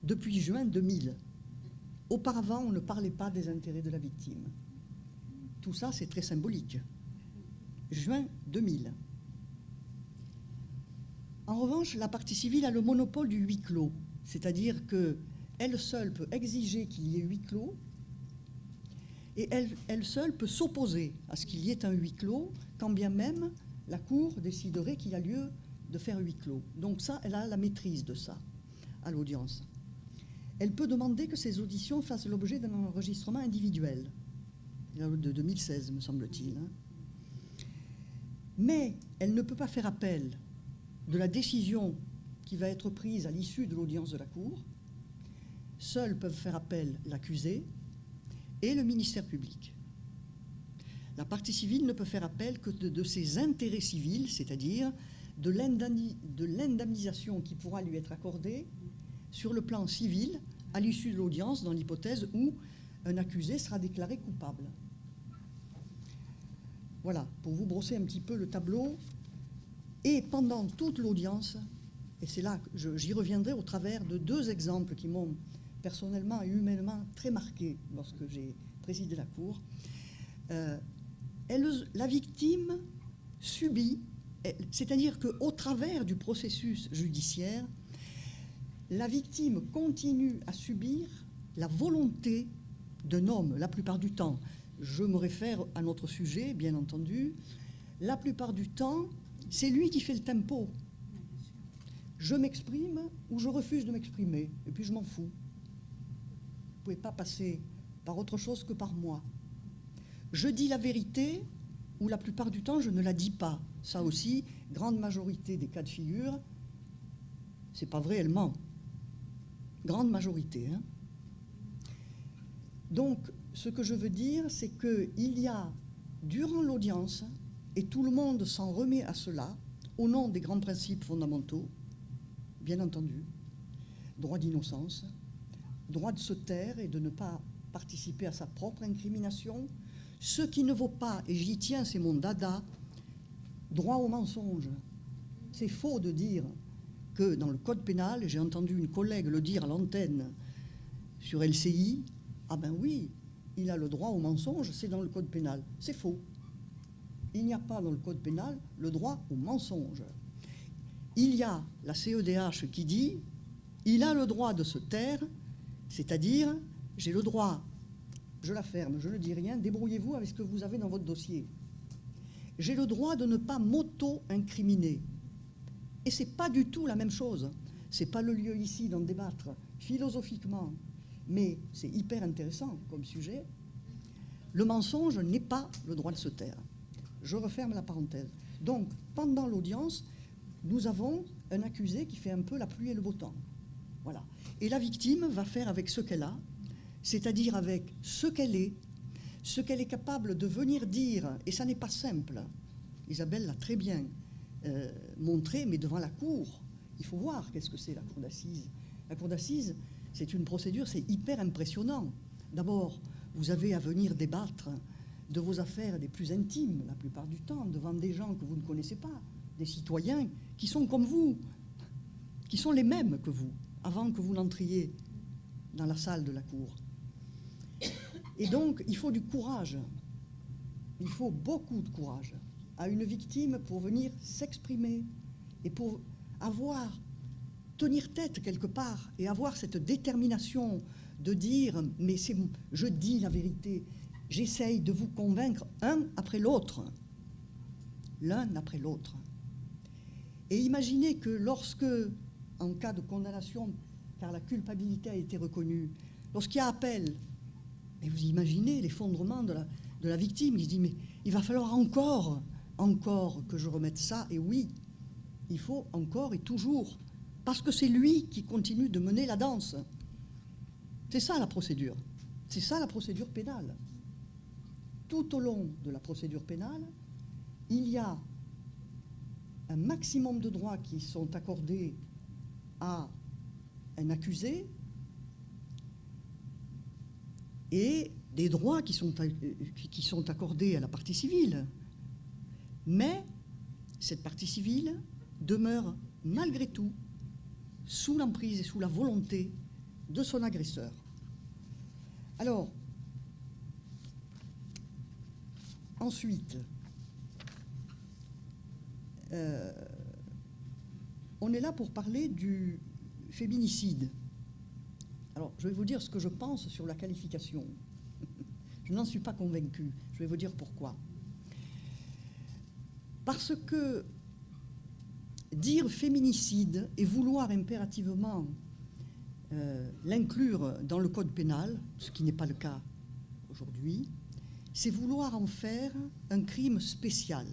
depuis juin 2000. Auparavant, on ne parlait pas des intérêts de la victime. Tout ça, c'est très symbolique. Juin 2000. En revanche, la partie civile a le monopole du huis clos, c'est-à-dire qu'elle seule peut exiger qu'il y ait huis clos et elle seule peut s'opposer à ce qu'il y ait un huis clos, quand bien même la Cour déciderait qu'il y a lieu de faire huis clos. Donc ça, elle a la maîtrise de ça à l'audience. Elle peut demander que ces auditions fassent l'objet d'un enregistrement individuel, de 2016, me semble-t-il. Mais elle ne peut pas faire appel de la décision qui va être prise à l'issue de l'audience de la Cour. Seuls peuvent faire appel l'accusé et le ministère public. La partie civile ne peut faire appel que de ses intérêts civils, c'est-à-dire de l'indemnisation qui pourra lui être accordée sur le plan civil à l'issue de l'audience, dans l'hypothèse où un accusé sera déclaré coupable. Voilà, pour vous brosser un petit peu le tableau. Et pendant toute l'audience, et c'est là que j'y reviendrai au travers de deux exemples qui m'ont personnellement et humainement très marqué lorsque j'ai présidé la Cour, la victime subit, c'est-à-dire qu'au travers du processus judiciaire, la victime continue à subir la volonté d'un homme, la plupart du temps. Je me réfère à notre sujet, bien entendu. La plupart du temps, c'est lui qui fait le tempo. Je m'exprime ou je refuse de m'exprimer, et puis je m'en fous. Vous ne pouvez pas passer par autre chose que par moi. Je dis la vérité, ou la plupart du temps, je ne la dis pas. Ça aussi, grande majorité des cas de figure, c'est pas vrai, elle ment. Grande majorité. Hein. Donc, ce que je veux dire, c'est qu'il y a, durant l'audience, et tout le monde s'en remet à cela, au nom des grands principes fondamentaux, bien entendu, droit d'innocence, droit de se taire et de ne pas participer à sa propre incrimination, ce qui ne vaut pas, et j'y tiens, c'est mon dada, droit au mensonge. C'est faux de dire que dans le code pénal, et j'ai entendu une collègue le dire à l'antenne sur LCI, ah ben oui, il a le droit au mensonge, c'est dans le code pénal. C'est faux. Il n'y a pas dans le code pénal le droit au mensonge. Il y a la CEDH qui dit, il a le droit de se taire, c'est-à-dire, j'ai le droit, je la ferme, je ne dis rien, débrouillez-vous avec ce que vous avez dans votre dossier. J'ai le droit de ne pas m'auto-incriminer. Et ce n'est pas du tout la même chose. Ce n'est pas le lieu ici d'en débattre philosophiquement, mais c'est hyper intéressant comme sujet. Le mensonge n'est pas le droit de se taire. Je referme la parenthèse. Donc, pendant l'audience, nous avons un accusé qui fait un peu la pluie et le beau temps. Voilà. Et la victime va faire avec ce qu'elle a, c'est-à-dire avec ce qu'elle est capable de venir dire, et ça n'est pas simple. Isabelle l'a très bien montré, mais devant la cour, il faut voir qu'est-ce que c'est la cour d'assises. La cour d'assises, c'est une procédure, c'est hyper impressionnant. D'abord, vous avez à venir débattre de vos affaires les plus intimes, la plupart du temps, devant des gens que vous ne connaissez pas, des citoyens qui sont comme vous, qui sont les mêmes que vous, avant que vous n'entriez dans la salle de la cour. Et donc, il faut du courage. Il faut beaucoup de courage. à une victime pour venir s'exprimer et pour tenir tête quelque part et avoir cette détermination de dire « mais je dis la vérité ». J'essaye de vous convaincre l'un après l'autre. Et imaginez que lorsque, en cas de condamnation, car la culpabilité a été reconnue, lorsqu'il y a appel, et vous imaginez l'effondrement de la victime, il se dit « mais il va falloir encore que je remette ça ». Et oui, il faut encore et toujours, parce que c'est lui qui continue de mener la danse. C'est ça la procédure. C'est ça la procédure pénale. Tout au long de la procédure pénale, il y a un maximum de droits qui sont accordés à un accusé et des droits qui sont accordés à la partie civile. Mais cette partie civile demeure malgré tout sous l'emprise et sous la volonté de son agresseur. Alors, ensuite, on est là pour parler du féminicide. Alors, je vais vous dire ce que je pense sur la qualification. Je n'en suis pas convaincue. Je vais vous dire pourquoi. Parce que dire féminicide et vouloir impérativement l'inclure dans le code pénal, ce qui n'est pas le cas aujourd'hui, c'est vouloir en faire un crime spécial.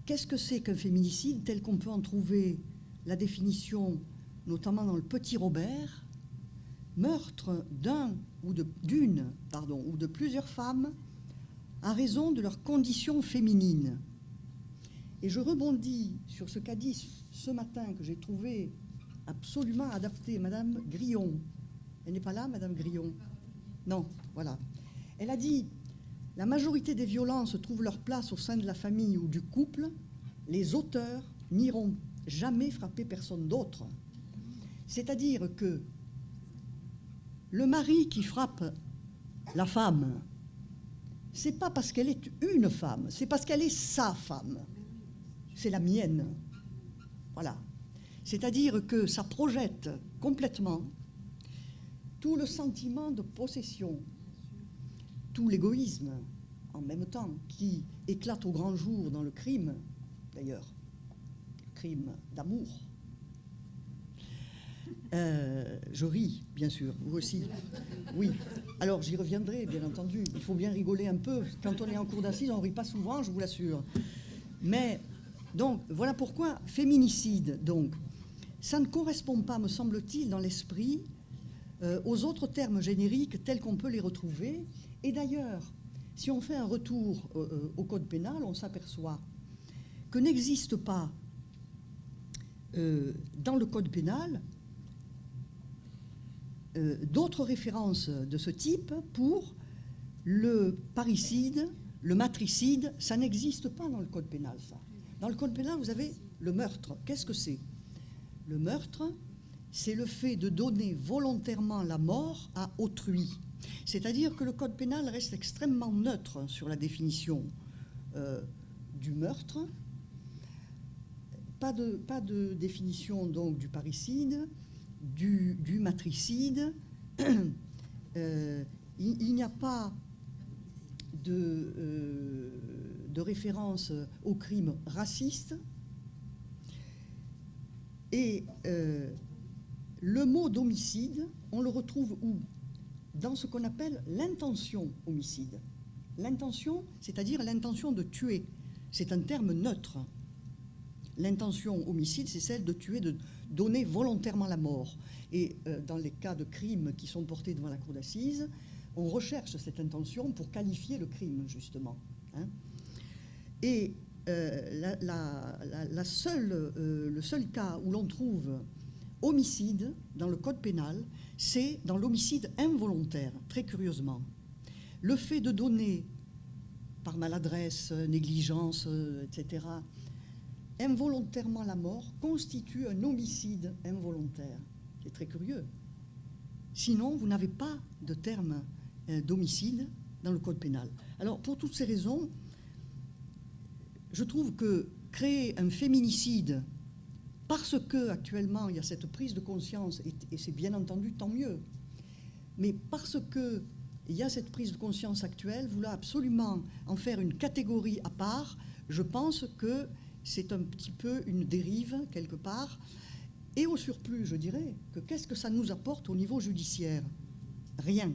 Qu'est-ce que c'est qu'un féminicide tel qu'on peut en trouver la définition, notamment dans le Petit Robert? Meurtre d'une ou de plusieurs femmes à raison de leur condition féminine. Et je rebondis sur ce qu'a dit ce matin, que j'ai trouvé absolument adapté, Madame Grillon. Elle n'est pas là, Madame Grillon? Non, voilà. Elle a dit « La majorité des violences trouvent leur place au sein de la famille ou du couple. Les auteurs n'iront jamais frapper personne d'autre. » C'est-à-dire que le mari qui frappe la femme, c'est pas parce qu'elle est une femme, c'est parce qu'elle est sa femme. C'est la mienne. Voilà. C'est-à-dire que ça projette complètement tout le sentiment de possession, tout l'égoïsme en même temps qui éclate au grand jour dans le crime, d'ailleurs, le crime d'amour. Je ris, bien sûr, vous aussi. Oui. Alors, j'y reviendrai, bien entendu. Il faut bien rigoler un peu. Quand on est en cour d'assises, on ne rit pas souvent, je vous l'assure. Mais, donc, voilà pourquoi féminicide, donc, ça ne correspond pas, me semble-t-il, dans l'esprit, aux autres termes génériques tels qu'on peut les retrouver. Et d'ailleurs, si on fait un retour au code pénal, on s'aperçoit que n'existe pas dans le code pénal d'autres références de ce type pour le parricide, le matricide. Ça n'existe pas dans le code pénal, ça. Dans le code pénal, vous avez le meurtre. Qu'est-ce que c'est? Le meurtre, c'est le fait de donner volontairement la mort à autrui. C'est-à-dire que le code pénal reste extrêmement neutre sur la définition du meurtre. Pas de définition donc du parricide, du matricide. Il n'y a pas de référence au crime raciste. Et le mot d'homicide, on le retrouve où? Dans ce qu'on appelle l'intention homicide. L'intention, c'est-à-dire l'intention de tuer. C'est un terme neutre. L'intention homicide, c'est celle de tuer, de donner volontairement la mort. Et dans les cas de crimes qui sont portés devant la cour d'assises, on recherche cette intention pour qualifier le crime, justement. Hein. Et le seul cas où l'on trouve homicide dans le code pénal, c'est dans l'homicide involontaire, très curieusement. Le fait de donner, par maladresse, négligence, etc., involontairement la mort constitue un homicide involontaire. C'est très curieux. Sinon, vous n'avez pas de terme d'homicide dans le code pénal. Alors, pour toutes ces raisons, je trouve que créer un féminicide, parce qu'actuellement il y a cette prise de conscience, et c'est bien entendu tant mieux, mais parce qu'il y a cette prise de conscience actuelle, vouloir absolument en faire une catégorie à part, je pense que c'est un petit peu une dérive quelque part. Et au surplus, je dirais que qu'est-ce que ça nous apporte au niveau judiciaire? Rien.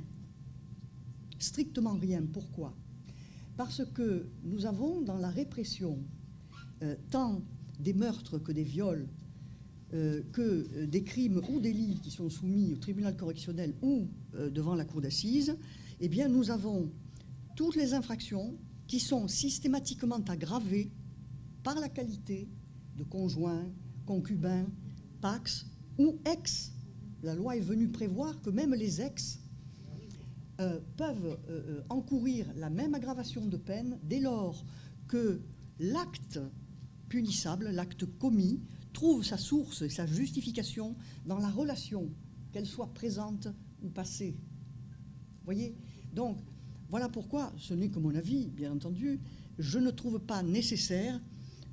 Strictement rien. Pourquoi? Parce que nous avons dans la répression tant des meurtres que des viols, que des crimes ou délits qui sont soumis au tribunal correctionnel ou devant la cour d'assises, eh bien nous avons toutes les infractions qui sont systématiquement aggravées par la qualité de conjoint, concubin, pax ou ex. La loi est venue prévoir que même les ex peuvent encourir la même aggravation de peine dès lors que l'acte punissable, l'acte commis, trouve sa source et sa justification dans la relation, qu'elle soit présente ou passée. Vous voyez? Donc, voilà pourquoi, ce n'est que mon avis, bien entendu, je ne trouve pas nécessaire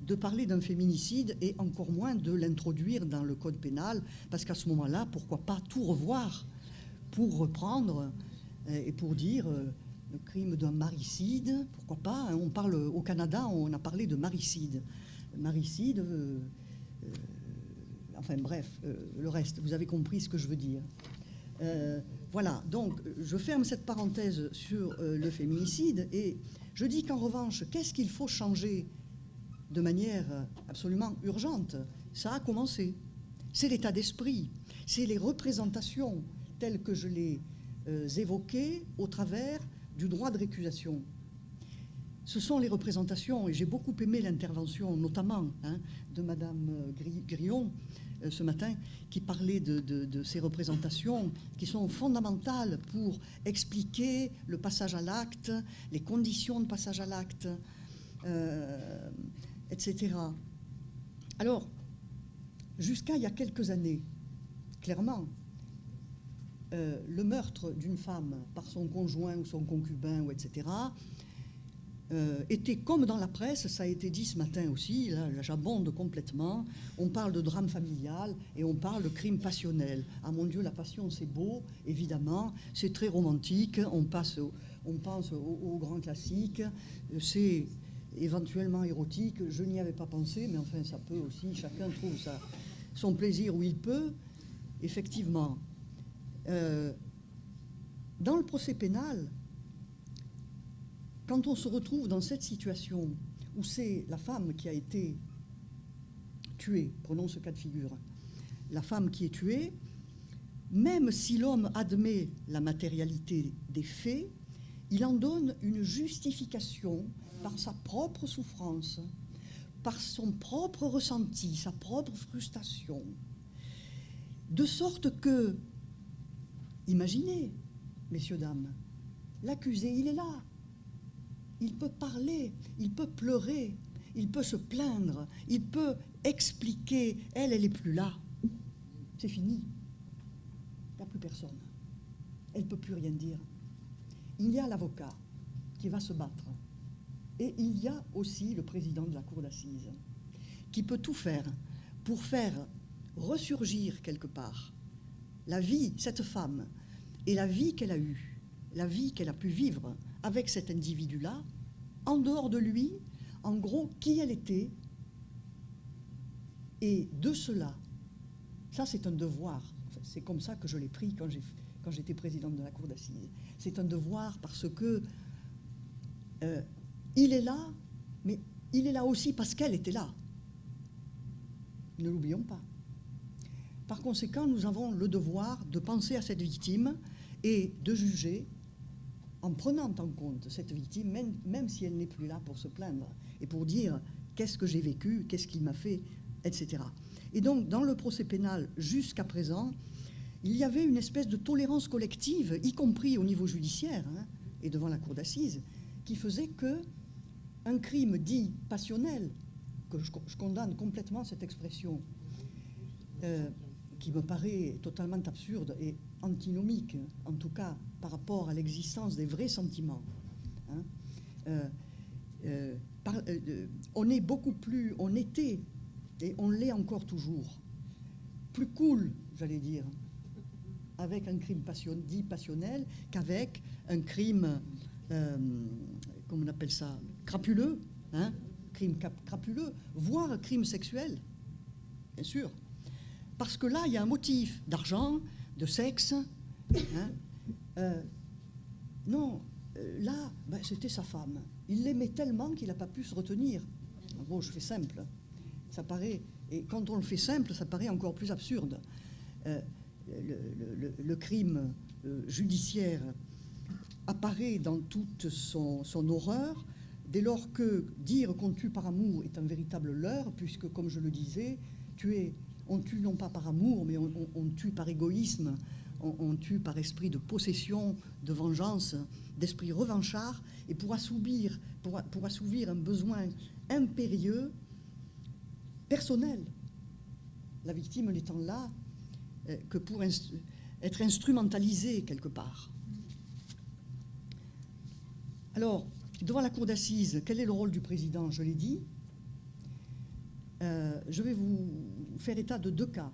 de parler d'un féminicide et encore moins de l'introduire dans le code pénal, parce qu'à ce moment-là, pourquoi pas tout revoir pour reprendre et pour dire le crime d'un maricide, pourquoi pas, hein, on parle, au Canada, on a parlé de maricide. Maricide, enfin bref, le reste, vous avez compris ce que je veux dire. Voilà, donc je ferme cette parenthèse sur le féminicide et je dis qu'en revanche, qu'est-ce qu'il faut changer de manière absolument urgente? Ça a commencé. C'est l'état d'esprit, c'est les représentations telles que je les évoquées au travers du droit de récusation. Ce sont les représentations, et j'ai beaucoup aimé l'intervention, notamment de Madame Grillon ce matin, qui parlait de ces représentations qui sont fondamentales pour expliquer le passage à l'acte, les conditions de passage à l'acte, etc. Alors, jusqu'à il y a quelques années, clairement, le meurtre d'une femme par son conjoint ou son concubin, ou etc., était comme dans la presse, ça a été dit ce matin aussi, là j'abonde complètement, on parle de drame familial et on parle de crime passionnel. Ah mon Dieu, la passion c'est beau, évidemment, c'est très romantique, on pense au grand classique, c'est éventuellement érotique, je n'y avais pas pensé, mais enfin ça peut aussi, chacun trouve son plaisir où il peut, effectivement. Dans le procès pénal, quand on se retrouve dans cette situation où c'est la femme qui a été tuée, prenons ce cas de figure, la femme qui est tuée, même si l'homme admet la matérialité des faits, il en donne une justification par sa propre souffrance, par son propre ressenti, sa propre frustration, de sorte que, imaginez, messieurs, dames, l'accusé, il est là. Il peut parler, il peut pleurer, il peut se plaindre, il peut expliquer. Elle n'est plus là. C'est fini. Il n'y a plus personne. Elle ne peut plus rien dire. Il y a l'avocat qui va se battre. Et il y a aussi le président de la cour d'assises qui peut tout faire pour faire ressurgir quelque part la vie, cette femme, et la vie qu'elle a eue, la vie qu'elle a pu vivre avec cet individu-là, en dehors de lui, en gros, qui elle était. Et de cela, ça c'est un devoir, enfin, c'est comme ça que je l'ai pris quand j'étais présidente de la cour d'assises. C'est un devoir parce que il est là, mais il est là aussi parce qu'elle était là. Ne l'oublions pas. Par conséquent, nous avons le devoir de penser à cette victime et de juger en prenant en compte cette victime, même si elle n'est plus là pour se plaindre, et pour dire qu'est-ce que j'ai vécu, qu'est-ce qu'il m'a fait, etc. Et donc, dans le procès pénal, jusqu'à présent, il y avait une espèce de tolérance collective, y compris au niveau judiciaire et devant la cour d'assises, qui faisait que un crime dit passionnel, que je condamne complètement cette expression, qui me paraît totalement absurde et antinomique, en tout cas par rapport à l'existence des vrais sentiments. on est beaucoup plus, on était, et on l'est encore toujours, plus cool, j'allais dire, avec un crime dit passionnel qu'avec un crime, comment on appelle ça, crapuleux, hein, crime crapuleux, voire crime sexuel, bien sûr. Parce que là, il y a un motif d'argent, de sexe. Hein, non, là, ben, c'était sa femme. Il l'aimait tellement qu'il n'a pas pu se retenir. Bon, je fais simple. Ça paraît, et quand on le fait simple, ça paraît encore plus absurde. Le crime judiciaire apparaît dans toute son horreur dès lors que dire qu'on tue par amour est un véritable leurre, puisque, comme je le disais, on tue non pas par amour, mais on tue par égoïsme, on tue par esprit de possession, de vengeance, d'esprit revanchard, et pour assouvir un besoin impérieux, personnel. La victime n'étant là que pour être instrumentalisée quelque part. Alors, devant la cour d'assises, quel est le rôle du président? Je l'ai dit. Je vais vous faire état de deux cas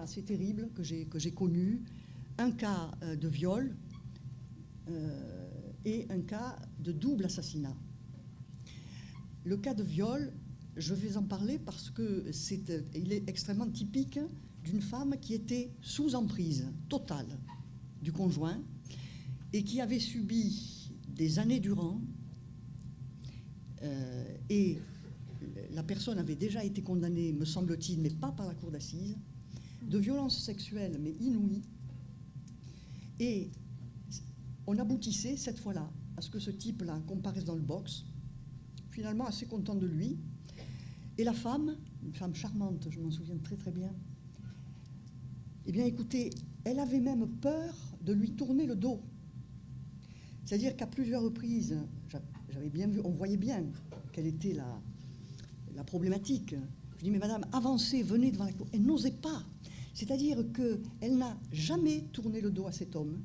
assez terribles que j'ai connus. Un cas de viol et un cas de double assassinat. Le cas de viol, je vais en parler parce que il est extrêmement typique d'une femme qui était sous emprise totale du conjoint et qui avait subi des années durant et la personne avait déjà été condamnée, me semble-t-il, mais pas par la cour d'assises, de violences sexuelles, mais inouïes. Et on aboutissait, cette fois-là, à ce que ce type-là comparaisse dans le box, finalement assez content de lui. Et la femme, une femme charmante, je m'en souviens très très bien, eh bien écoutez, elle avait même peur de lui tourner le dos. C'est-à-dire qu'à plusieurs reprises, j'avais bien vu, on voyait bien quelle était la problématique. Je dis, mais madame, avancez, venez devant la cour. Elle n'osait pas. C'est-à-dire qu'elle n'a jamais tourné le dos à cet homme.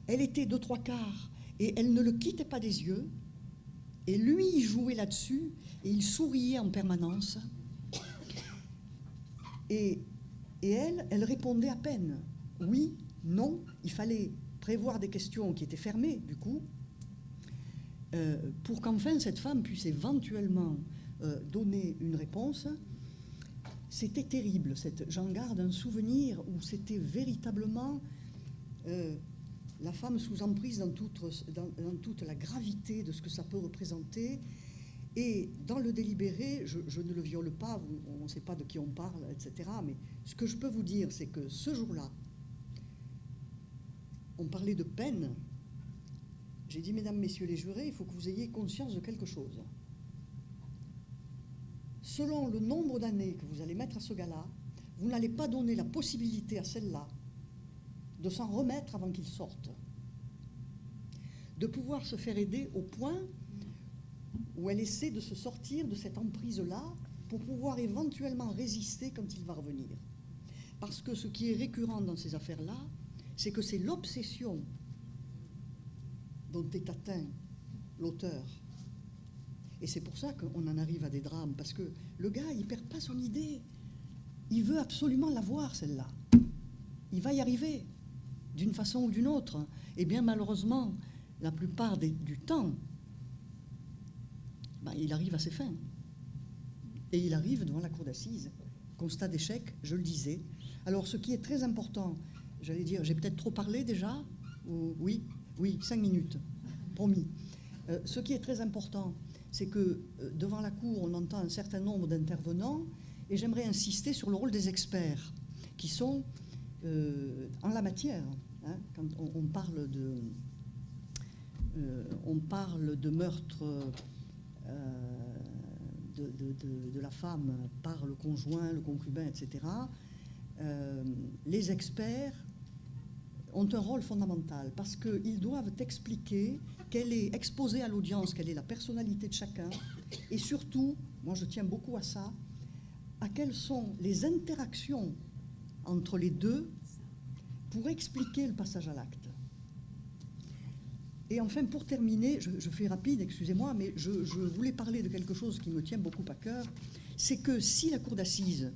Elle était de trois quarts et elle ne le quittait pas des yeux. Et lui, il jouait là-dessus et il souriait en permanence. Et elle répondait à peine. Oui, non, il fallait prévoir des questions qui étaient fermées, du coup, pour qu'enfin cette femme puisse éventuellement donner une réponse. C'était terrible. J'en garde un souvenir où c'était véritablement la femme sous emprise dans toute la gravité de ce que ça peut représenter. Et dans le délibéré, je ne le viole pas, on ne sait pas de qui on parle, etc. Mais ce que je peux vous dire, c'est que ce jour-là, on parlait de peine. J'ai dit, mesdames, messieurs les jurés, il faut que vous ayez conscience de quelque chose. Selon le nombre d'années que vous allez mettre à ce gars-là, vous n'allez pas donner la possibilité à celle-là de s'en remettre avant qu'il sorte, de pouvoir se faire aider au point où elle essaie de se sortir de cette emprise-là pour pouvoir éventuellement résister quand il va revenir. Parce que ce qui est récurrent dans ces affaires-là, c'est que c'est l'obsession dont est atteint l'auteur. Et c'est pour ça qu'on en arrive à des drames, parce que le gars, il perd pas son idée. Il veut absolument l'avoir, celle-là. Il va y arriver, d'une façon ou d'une autre. Et bien malheureusement, la plupart du temps, il arrive à ses fins. Et il arrive devant la cour d'assises. Constat d'échec, je le disais. Alors, ce qui est très important, j'allais dire, j'ai peut-être trop parlé déjà Oui, 5 minutes, promis. Ce qui est très important, c'est que devant la cour, on entend un certain nombre d'intervenants, et j'aimerais insister sur le rôle des experts, qui sont en la matière. Hein, quand on parle de meurtre de la femme par le conjoint, le concubin, etc., les experts ont un rôle fondamental parce qu'ils doivent expliquer exposer à l'audience quelle est la personnalité de chacun et surtout, moi je tiens beaucoup à ça, à quelles sont les interactions entre les deux pour expliquer le passage à l'acte. Et enfin, pour terminer, je fais rapide, excusez-moi, mais je voulais parler de quelque chose qui me tient beaucoup à cœur. C'est que si la Cour d'assises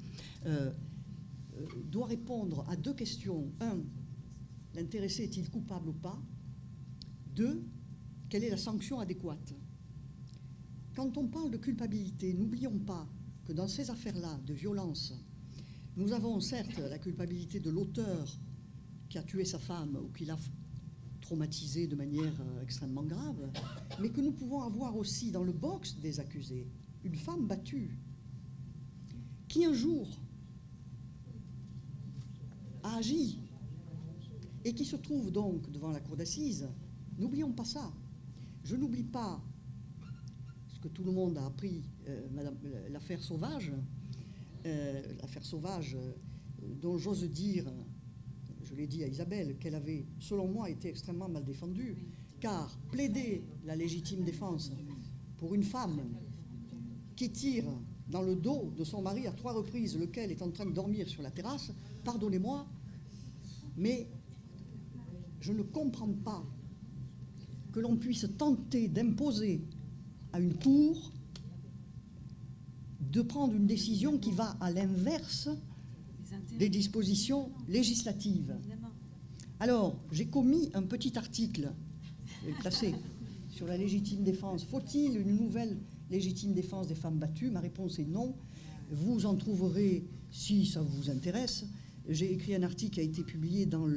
doit répondre à deux questions. Un, l'intéressé est-il coupable ou pas? Deux, quelle est la sanction adéquate? Quand on parle de culpabilité, n'oublions pas que dans ces affaires-là de violence, nous avons certes la culpabilité de l'auteur qui a tué sa femme ou qui l'a traumatisée de manière extrêmement grave, mais que nous pouvons avoir aussi dans le box des accusés une femme battue qui un jour a agi et qui se trouve donc devant la cour d'assises. N'oublions pas ça. Je n'oublie pas ce que tout le monde a appris, l'affaire Sauvage, dont j'ose dire, je l'ai dit à Isabelle, qu'elle avait, selon moi, été extrêmement mal défendue, car plaider la légitime défense pour une femme qui tire dans le dos de son mari à 3 reprises, lequel est en train de dormir sur la terrasse, pardonnez-moi, mais je ne comprends pas que l'on puisse tenter d'imposer à une cour de prendre une décision qui va à l'inverse des dispositions législatives. Alors, j'ai commis un petit article classé sur la légitime défense. Faut-il une nouvelle légitime défense des femmes battues? Ma réponse est non. Vous en trouverez si ça vous intéresse. J'ai écrit un article qui a été publié dans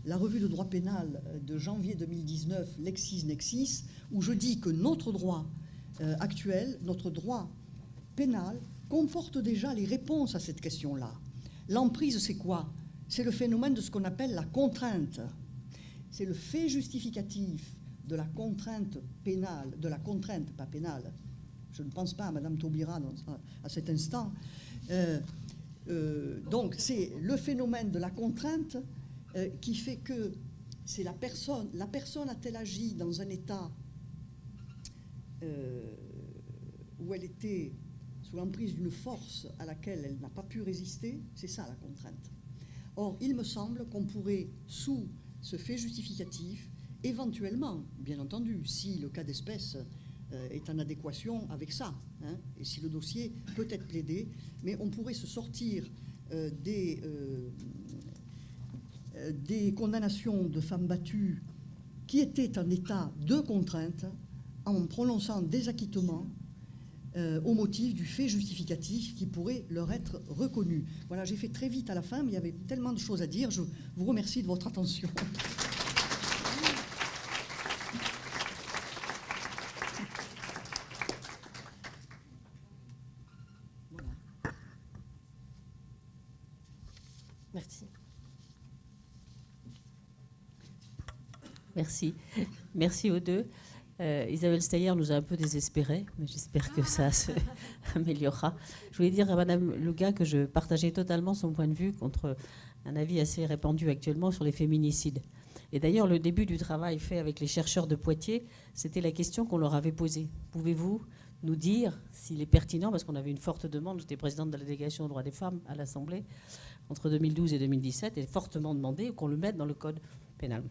la revue de droit pénal de janvier 2019, LexisNexis, où je dis que notre droit actuel, notre droit pénal, comporte déjà les réponses à cette question-là. L'emprise, c'est quoi? C'est le phénomène de ce qu'on appelle la contrainte. C'est le fait justificatif de la contrainte pénale, de la contrainte, pas pénale. Je ne pense pas à Madame Taubira à cet instant. Donc, c'est le phénomène de la contrainte qui fait que c'est la personne a-t-elle agi dans un état où elle était sous l'emprise d'une force à laquelle elle n'a pas pu résister? C'est ça la contrainte. Or, il me semble qu'on pourrait, sous ce fait justificatif, éventuellement, bien entendu, si le cas d'espèce est en adéquation avec ça, hein, et si le dossier peut être plaidé, mais on pourrait se sortir des condamnations de femmes battues qui étaient en état de contrainte en prononçant des acquittements au motif du fait justificatif qui pourrait leur être reconnu. Voilà, j'ai fait très vite à la fin, mais il y avait tellement de choses à dire. Je vous remercie de votre attention. Voilà. Merci. Merci. Merci aux deux. Isabelle Steyer nous a un peu désespérés, mais j'espère que ça se améliorera. Je voulais dire à Madame Louga que je partageais totalement son point de vue contre un avis assez répandu actuellement sur les féminicides. Et d'ailleurs, le début du travail fait avec les chercheurs de Poitiers, c'était la question qu'on leur avait posée. Pouvez-vous nous dire s'il est pertinent, parce qu'on avait une forte demande, j'étais présidente de la délégation aux droits des femmes à l'Assemblée, entre 2012 et 2017, et fortement demandé qu'on le mette dans le code pénal.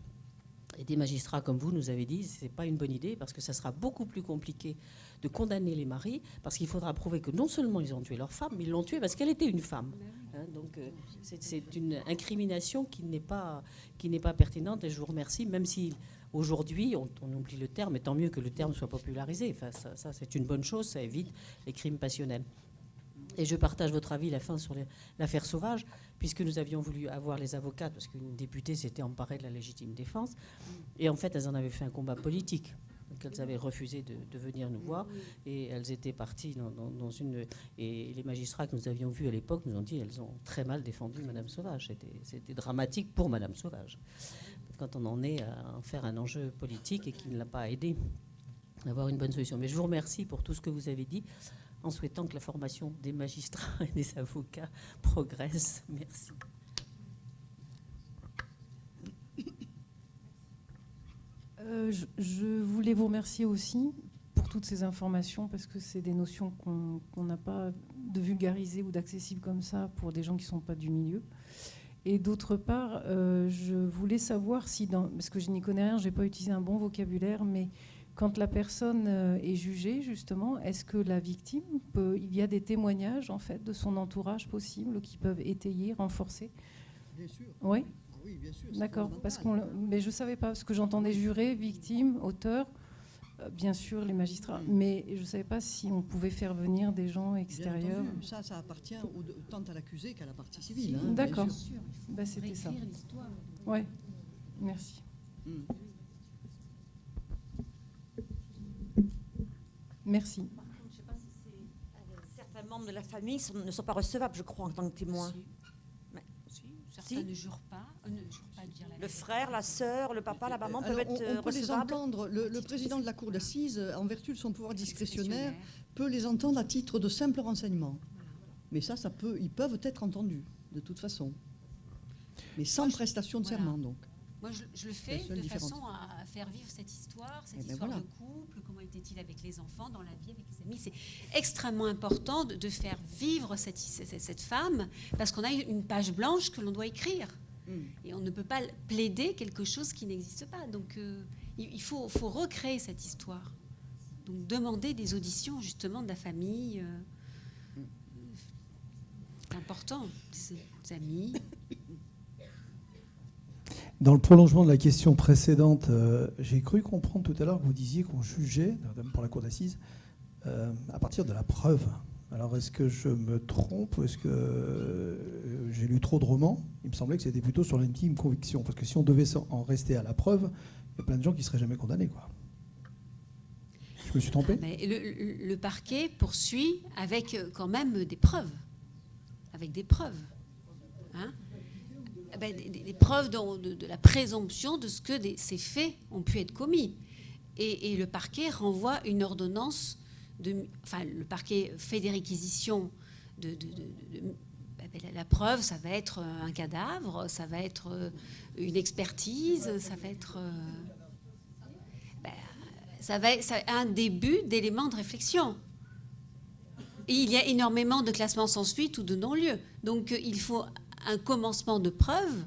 Et des magistrats comme vous nous avez dit, ce n'est pas une bonne idée parce que ça sera beaucoup plus compliqué de condamner les maris parce qu'il faudra prouver que non seulement ils ont tué leur femme, mais ils l'ont tuée parce qu'elle était une femme. Hein, donc c'est une incrimination qui n'est pas pertinente, et je vous remercie, même si aujourd'hui on oublie le terme, et tant mieux que le terme soit popularisé. Enfin, ça c'est une bonne chose, ça évite les crimes passionnels. Et je partage votre avis, la fin sur l'affaire Sauvage, puisque nous avions voulu avoir les avocates, parce qu'une députée s'était emparée de la légitime défense. Et en fait, elles en avaient fait un combat politique. Donc elles avaient refusé de venir nous voir. Et elles étaient parties dans une... Et les magistrats que nous avions vus à l'époque nous ont dit qu'elles ont très mal défendu Madame Sauvage. C'était dramatique pour Madame Sauvage. Quand on en est à en faire un enjeu politique et qui ne l'a pas aidé à avoir une bonne solution. Mais je vous remercie pour tout ce que vous avez dit, en souhaitant que la formation des magistrats et des avocats progresse. Merci. Je voulais vous remercier aussi pour toutes ces informations, parce que c'est des notions qu'on n'a pas de vulgariser ou d'accessibles comme ça pour des gens qui ne sont pas du milieu. Et d'autre part, je voulais savoir si, parce que je n'y connais rien, je n'ai pas utilisé un bon vocabulaire, mais quand la personne est jugée, justement, est-ce que la victime il y a des témoignages, en fait, de son entourage possible qui peuvent étayer, renforcer? Bien sûr. Oui. Ah oui, bien sûr. D'accord. Mais je ne savais pas, parce que j'entendais juré, victime, auteur, bien sûr, les magistrats, mais je ne savais pas si on pouvait faire venir des gens extérieurs. Ça appartient autant à l'accusé qu'à la partie civile. Hein, d'accord. bien sûr. Bah, c'était ça. Oui, merci. Merci. Par contre, je ne sais pas si certains membres de la famille ne sont pas recevables, je crois, en tant que témoins. Si, certains ne jurent pas. Dire le frère, la sœur, le papa, la maman peuvent être on peut les recevables. entendre. Le président de la cour d'assises, en vertu de son pouvoir discrétionnaire, peut les entendre à titre de simple renseignement. Mais ils peuvent être entendus, de toute façon. Mais sans prestation de serment, donc. Moi, je le fais de façon à faire vivre cette histoire de couple, comment était-il avec les enfants, dans la vie, avec les amis. C'est extrêmement important de faire vivre cette femme, parce qu'on a une page blanche que l'on doit écrire. Et on ne peut pas plaider quelque chose qui n'existe pas. Donc, il faut recréer cette histoire. Donc, demander des auditions, justement, de la famille. C'est important, des amis. Dans le prolongement de la question précédente, j'ai cru comprendre tout à l'heure que vous disiez qu'on jugeait, pour la cour d'assises, à partir de la preuve. Alors, est-ce que je me trompe ou est-ce que j'ai lu trop de romans? Il me semblait que c'était plutôt sur l'intime conviction. Parce que si on devait en rester à la preuve, il y a plein de gens qui ne seraient jamais condamnés, quoi. Je me suis trompé? Mais le parquet poursuit avec quand même des preuves. Avec des preuves. Hein? Des preuves de la présomption de ce que ces faits ont pu être commis. Et le parquet renvoie une ordonnance, le parquet fait des réquisitions la preuve, ça va être un cadavre, ça va être une expertise, ça va être un début d'éléments de réflexion. Et il y a énormément de classements sans suite ou de non-lieu. Donc il faut un commencement de preuve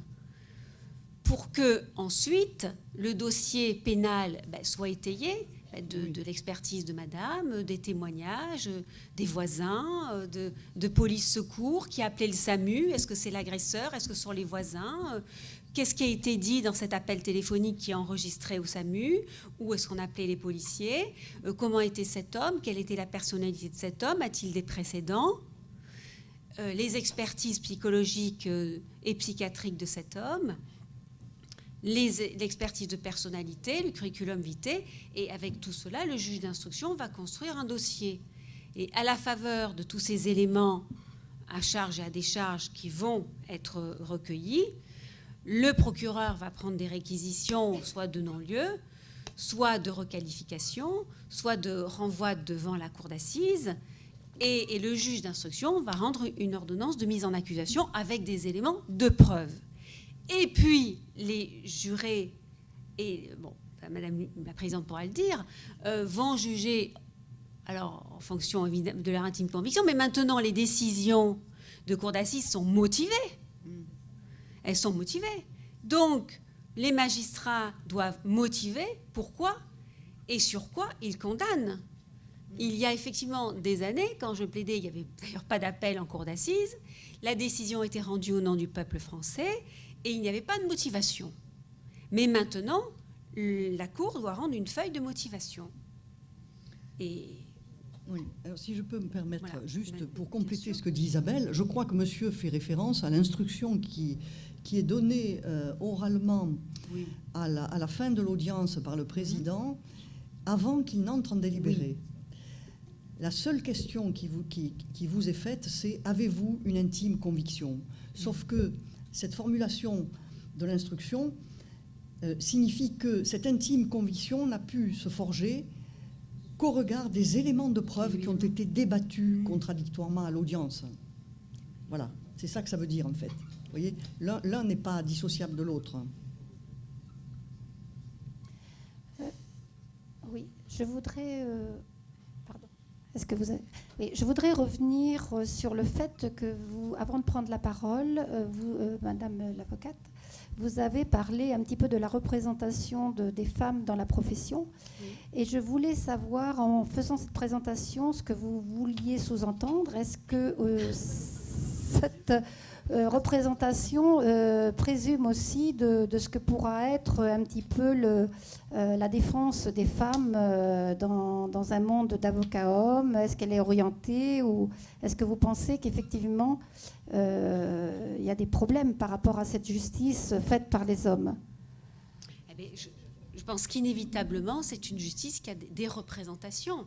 pour que ensuite le dossier pénal soit étayé de l'expertise de madame, des témoignages, des voisins, de police secours qui a appelé le SAMU. Est-ce que c'est l'agresseur? Est-ce que ce sont les voisins? Qu'est-ce qui a été dit dans cet appel téléphonique qui est enregistré au SAMU? Où est-ce qu'on a appelé les policiers? Comment était cet homme? Quelle était la personnalité de cet homme? A-t-il des précédents? Les expertises psychologiques et psychiatriques de cet homme, l'expertise de personnalité, le curriculum vitae, et avec tout cela, le juge d'instruction va construire un dossier. Et à la faveur de tous ces éléments à charge et à décharge qui vont être recueillis, le procureur va prendre des réquisitions, soit de non-lieu, soit de requalification, soit de renvoi devant la cour d'assises, et le juge d'instruction va rendre une ordonnance de mise en accusation avec des éléments de preuve. Et puis, les jurés, et Madame la Présidente pourra le dire, vont juger, alors en fonction de leur intime conviction, mais maintenant les décisions de cour d'assises sont motivées. Elles sont motivées. Donc, les magistrats doivent motiver pourquoi et sur quoi ils condamnent. Il y a effectivement des années, quand je plaidais, il n'y avait d'ailleurs pas d'appel en cour d'assises, la décision était rendue au nom du peuple français et il n'y avait pas de motivation. Mais maintenant, la Cour doit rendre une feuille de motivation. Et oui. Alors, si je peux me permettre, voilà, juste pour compléter ce que dit Isabelle, je crois que monsieur fait référence à l'instruction qui est donnée oralement à la fin de l'audience par le président avant qu'il n'entre en délibéré. Oui. La seule question qui vous est faite, c'est « avez-vous une intime conviction ?» Sauf que cette formulation de l'instruction signifie que cette intime conviction n'a pu se forger qu'au regard des éléments de preuve qui ont été débattus contradictoirement à l'audience. Voilà, c'est ça que ça veut dire en fait. Vous voyez, l'un n'est pas dissociable de l'autre. Oui, je voudrais... pardon. Est-ce que vous avez... Oui, je voudrais revenir sur le fait que vous, avant de prendre la parole, Madame l'avocate, vous avez parlé un petit peu de la représentation des femmes dans la profession. Oui. Et je voulais savoir, en faisant cette présentation, ce que vous vouliez sous-entendre. Est-ce que cette représentation présume aussi de ce que pourra être un petit peu la défense des femmes dans un monde d'avocats hommes? Est-ce qu'elle est orientée, ou est-ce que vous pensez qu'effectivement il y a des problèmes par rapport à cette justice faite par les hommes? Eh bien, je pense qu'inévitablement, c'est une justice qui a des représentations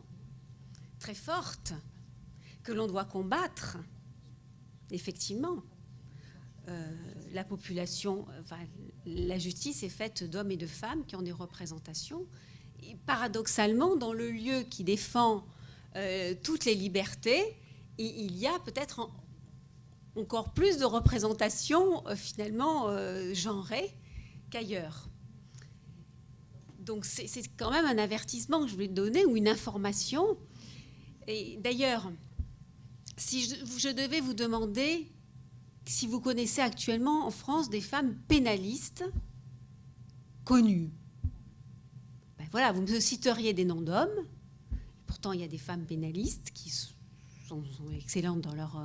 très fortes que l'on doit combattre, effectivement. La population, enfin, la justice est faite d'hommes et de femmes qui ont des représentations. Et paradoxalement, dans le lieu qui défend toutes les libertés, il y a peut-être encore plus de représentations finalement genrées qu'ailleurs. Donc c'est quand même un avertissement que je voulais donner, ou une information. Et d'ailleurs, si je devais vous demander si vous connaissez actuellement en France des femmes pénalistes connues, ben voilà, vous me citeriez des noms d'hommes. Pourtant, il y a des femmes pénalistes qui sont excellentes dans leur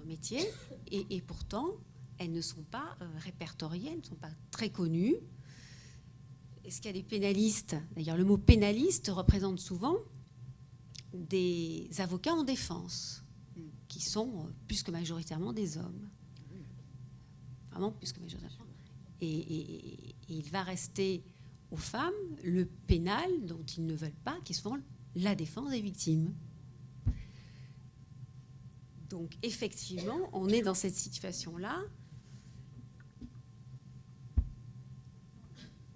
métier, et pourtant, elles ne sont pas répertoriées, elles ne sont pas très connues. Est-ce qu'il y a des pénalistes? D'ailleurs, le mot pénaliste représente souvent des avocats en défense, qui sont plus que majoritairement des hommes. Vraiment plus que majoritairement. Et il va rester aux femmes le pénal dont ils ne veulent pas, qui est souvent la défense des victimes. Donc effectivement, on est dans cette situation-là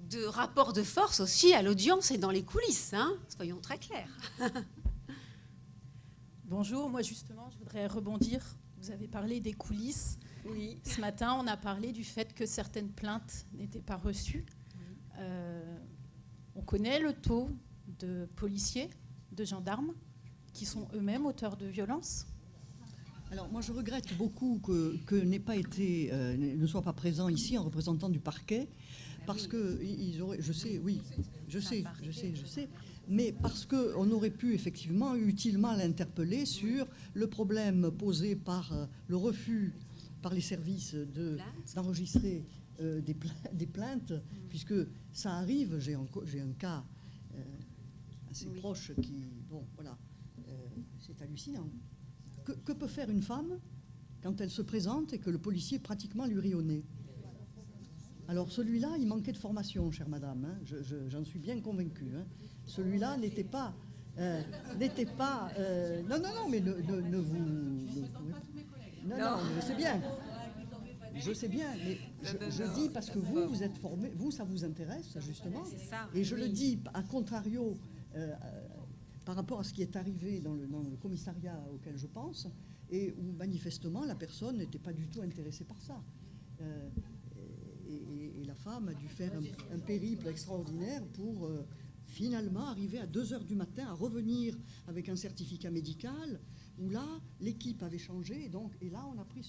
de rapport de force aussi à l'audience et dans les coulisses, hein, soyons très clairs. Bonjour, moi justement, je voudrais rebondir. Vous avez parlé des coulisses. Oui. Ce matin, on a parlé du fait que certaines plaintes n'étaient pas reçues. On connaît le taux de policiers, de gendarmes, qui sont eux-mêmes auteurs de violences. Alors moi je regrette beaucoup que ne soit pas présent ici un représentant du parquet, parce que ils auraient, je sais, mais parce qu'on aurait pu effectivement utilement l'interpeller sur le problème posé par le refus par les services d'enregistrer des plaintes, puisque ça arrive. J'ai un cas assez proche qui, bon voilà, c'est hallucinant. Que peut faire une femme quand elle se présente et que le policier pratiquement lui rit au nez? Alors celui-là, il manquait de formation, chère madame, hein, j'en suis bien convaincue. Hein. Celui-là n'était pas... non, mais ne vous... Non, je sais bien. Je sais bien, mais je dis parce que vous êtes formé, vous, ça vous intéresse, justement. Et je le dis, à contrario, par rapport à ce qui est arrivé dans le commissariat auquel je pense, et où manifestement la personne n'était pas du tout intéressée par ça. Et la femme a dû faire un périple extraordinaire pour finalement arriver à 2h du matin à revenir avec un certificat médical, où là, l'équipe avait changé, et là, on a pris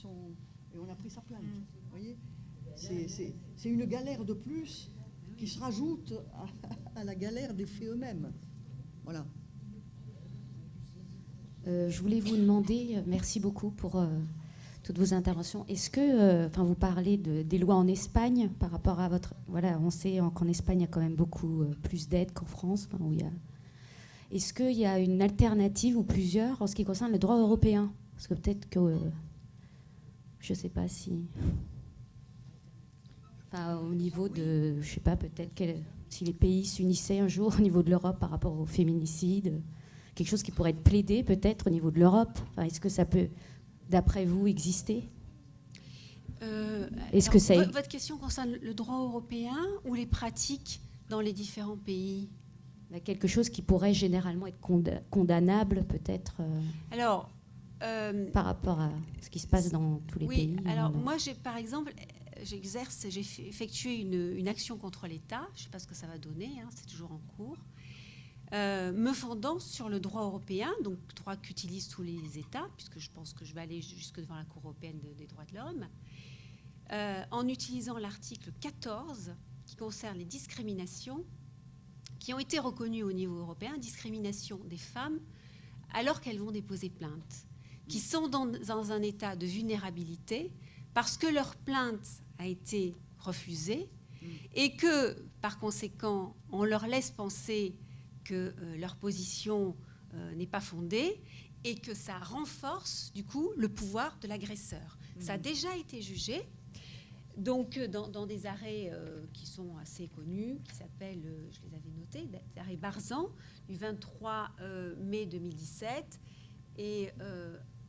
sa plainte. Vous voyez, c'est une galère de plus qui se rajoute à la galère des faits eux-mêmes. Voilà. Je voulais vous demander, merci beaucoup pour toutes vos interventions. Est-ce que, vous parlez des lois en Espagne par rapport à votre... Voilà, on sait qu'en Espagne, il y a quand même beaucoup plus d'aides qu'en France. Où il y a... Est-ce qu'il y a une alternative ou plusieurs en ce qui concerne le droit européen? Parce que peut-être que... je ne sais pas si... au niveau de... Je ne sais pas, peut-être si les pays s'unissaient un jour au niveau de l'Europe par rapport au féminicide, quelque chose qui pourrait être plaidé peut-être au niveau de l'Europe. Est-ce que ça peut, d'après vous, exister? Votre question concerne le droit européen ou les pratiques dans les différents pays? Quelque chose qui pourrait généralement être condamnable, peut-être, par rapport à ce qui se passe dans tous les pays. Alors, moi, par exemple, j'ai effectué une action contre l'État. Je ne sais pas ce que ça va donner, hein, c'est toujours en cours. me fondant sur le droit européen, donc droit qu'utilisent tous les États, puisque je pense que je vais aller jusque devant la Cour européenne des droits de l'homme, en utilisant l'article 14 qui concerne les discriminations qui ont été reconnues au niveau européen, discrimination des femmes alors qu'elles vont déposer plainte, qui sont dans un état de vulnérabilité parce que leur plainte a été refusée et que, par conséquent, on leur laisse penser que leur position n'est pas fondée et que ça renforce, du coup, le pouvoir de l'agresseur. Ça a déjà été jugé, donc dans des arrêts qui sont assez connus, qui s'appellent, je les avais notés, l'arrêt Barzan du 23 mai 2017 et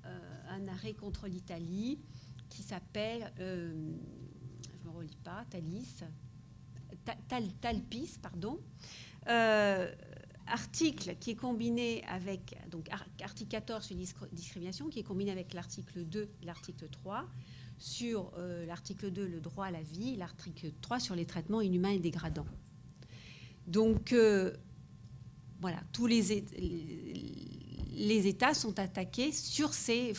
un arrêt contre l'Italie qui s'appelle, je ne me relis pas, Talpis, pardon. Article qui est combiné avec, donc article 14 sur discrimination, qui est combiné avec l'article 2 et l'article 3, sur l'article 2, le droit à la vie, l'article 3 sur les traitements inhumains et dégradants. Donc, voilà, tous les États sont attaqués sur ces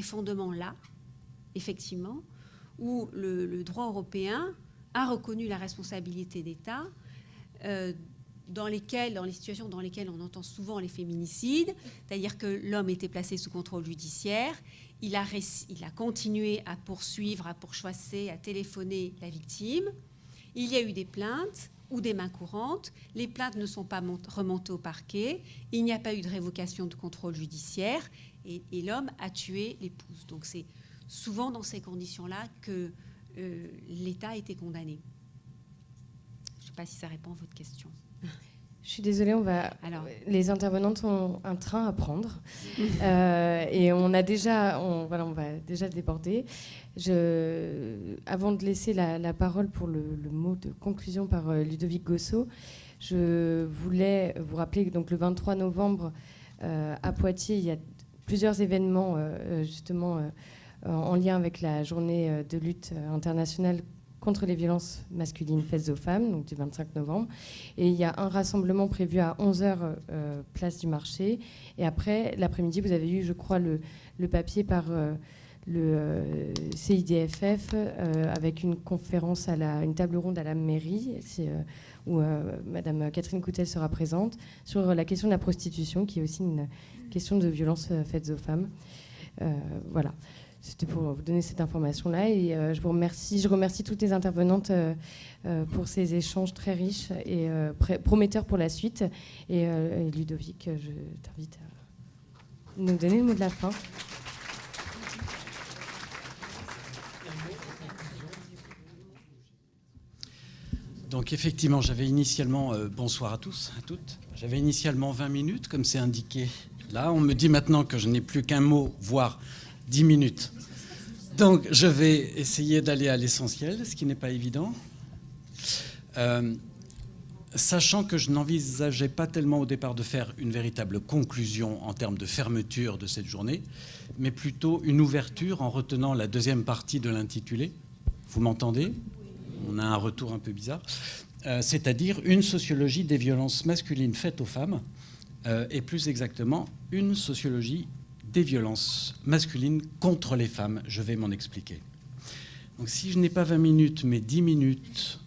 fondements-là, effectivement, où le droit européen a reconnu la responsabilité d'État dans les situations dans lesquelles on entend souvent les féminicides, c'est-à-dire que l'homme était placé sous contrôle judiciaire, il a continué à poursuivre, à pourchasser, à téléphoner la victime, il y a eu des plaintes ou des mains courantes, les plaintes ne sont pas remontées au parquet, il n'y a pas eu de révocation de contrôle judiciaire et l'homme a tué l'épouse. Donc c'est souvent dans ces conditions-là que l'État a été condamné. Je ne sais pas si ça répond à votre question. Je suis désolée, les intervenantes ont un train à prendre et on va déjà déborder. Avant de laisser la parole pour le mot de conclusion par Ludovic Gossot, je voulais vous rappeler que donc, le 23 novembre à Poitiers, il y a plusieurs événements justement en lien avec la journée de lutte internationale contre les violences masculines faites aux femmes, donc du 25 novembre. Et il y a un rassemblement prévu à 11h, place du marché. Et après, l'après-midi, vous avez eu, je crois, le papier par le CIDFF avec une conférence, une table ronde à la mairie, où Madame Catherine Coutel sera présente, sur la question de la prostitution, qui est aussi une question de violence faites aux femmes. Voilà. C'était pour vous donner cette information-là et je remercie toutes les intervenantes pour ces échanges très riches et prometteurs pour la suite. Et Ludovic, je t'invite à nous donner le mot de la fin. Donc effectivement, j'avais initialement, bonsoir à tous, à toutes, j'avais initialement 20 minutes, comme c'est indiqué là. On me dit maintenant que je n'ai plus qu'un mot, voire 10 minutes. Donc, je vais essayer d'aller à l'essentiel, ce qui n'est pas évident. Sachant que je n'envisageais pas tellement au départ de faire une véritable conclusion en termes de fermeture de cette journée, mais plutôt une ouverture en retenant la deuxième partie de l'intitulé. Vous m'entendez ? On a un retour un peu bizarre. C'est-à-dire une sociologie des violences masculines faites aux femmes, et plus exactement une sociologie des violences masculines contre les femmes. Je vais m'en expliquer. Donc si je n'ai pas 20 minutes, mais 10 minutes,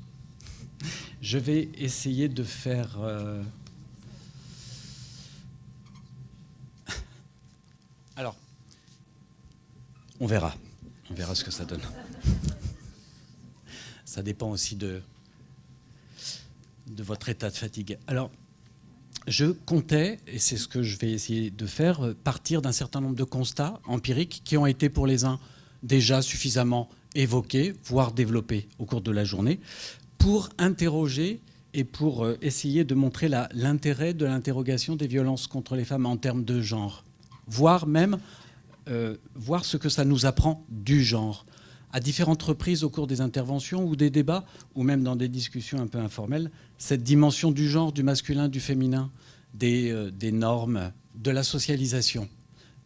je vais essayer de faire... Alors, on verra ce que ça donne. Ça dépend aussi de votre état de fatigue. Alors, je comptais, et c'est ce que je vais essayer de faire, partir d'un certain nombre de constats empiriques qui ont été pour les uns déjà suffisamment évoqués, voire développés au cours de la journée, pour interroger et pour essayer de montrer l'intérêt de l'interrogation des violences contre les femmes en termes de genre, voire même voir ce que ça nous apprend du genre. À différentes reprises au cours des interventions ou des débats, ou même dans des discussions un peu informelles, cette dimension du genre, du masculin, du féminin, des normes, de la socialisation,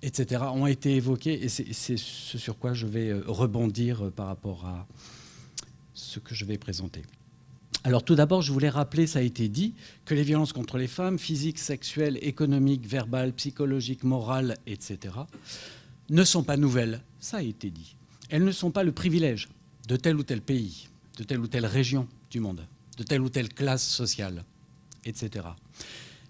etc., ont été évoquées, et c'est ce sur quoi je vais rebondir par rapport à ce que je vais présenter. Alors tout d'abord, je voulais rappeler, ça a été dit, que les violences contre les femmes, physiques, sexuelles, économiques, verbales, psychologiques, morales, etc., ne sont pas nouvelles. Ça a été dit. Elles ne sont pas le privilège de tel ou tel pays, de telle ou telle région du monde, de telle ou telle classe sociale, etc.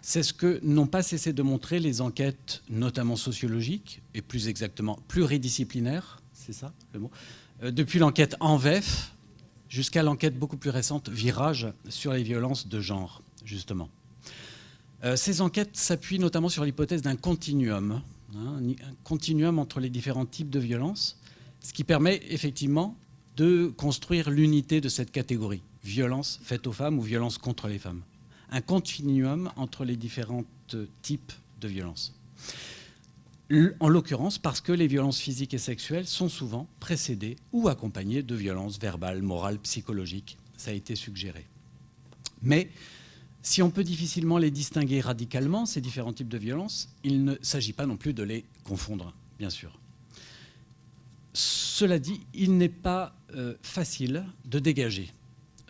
C'est ce que n'ont pas cessé de montrer les enquêtes, notamment sociologiques, et plus exactement pluridisciplinaires, c'est ça le mot, depuis l'enquête ANVEF jusqu'à l'enquête beaucoup plus récente Virage sur les violences de genre, justement. Ces enquêtes s'appuient notamment sur l'hypothèse d'un continuum, un continuum entre les différents types de violences, ce qui permet effectivement de construire l'unité de cette catégorie, violence faite aux femmes ou violence contre les femmes. Un continuum entre les différents types de violences. En l'occurrence, parce que les violences physiques et sexuelles sont souvent précédées ou accompagnées de violences verbales, morales, psychologiques. Ça a été suggéré. Mais si on peut difficilement les distinguer radicalement, ces différents types de violences, il ne s'agit pas non plus de les confondre, bien sûr. Cela dit, il n'est pas facile de dégager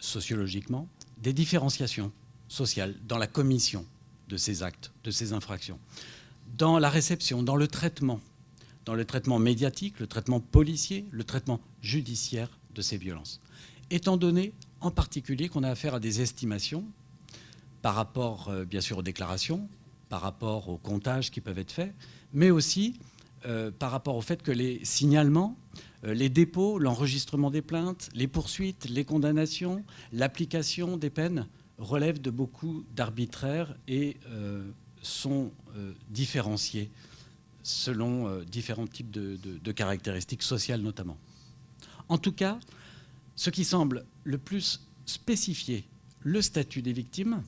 sociologiquement des différenciations sociales dans la commission de ces actes, de ces infractions, dans la réception, dans le traitement médiatique, le traitement policier, le traitement judiciaire de ces violences. Étant donné en particulier qu'on a affaire à des estimations par rapport, bien sûr, aux déclarations, par rapport aux comptages qui peuvent être faits, mais aussi par rapport au fait que les signalements, les dépôts, l'enregistrement des plaintes, les poursuites, les condamnations, l'application des peines relèvent de beaucoup d'arbitraire et sont différenciés selon différents types de caractéristiques sociales notamment. En tout cas, ce qui semble le plus spécifier le statut des victimes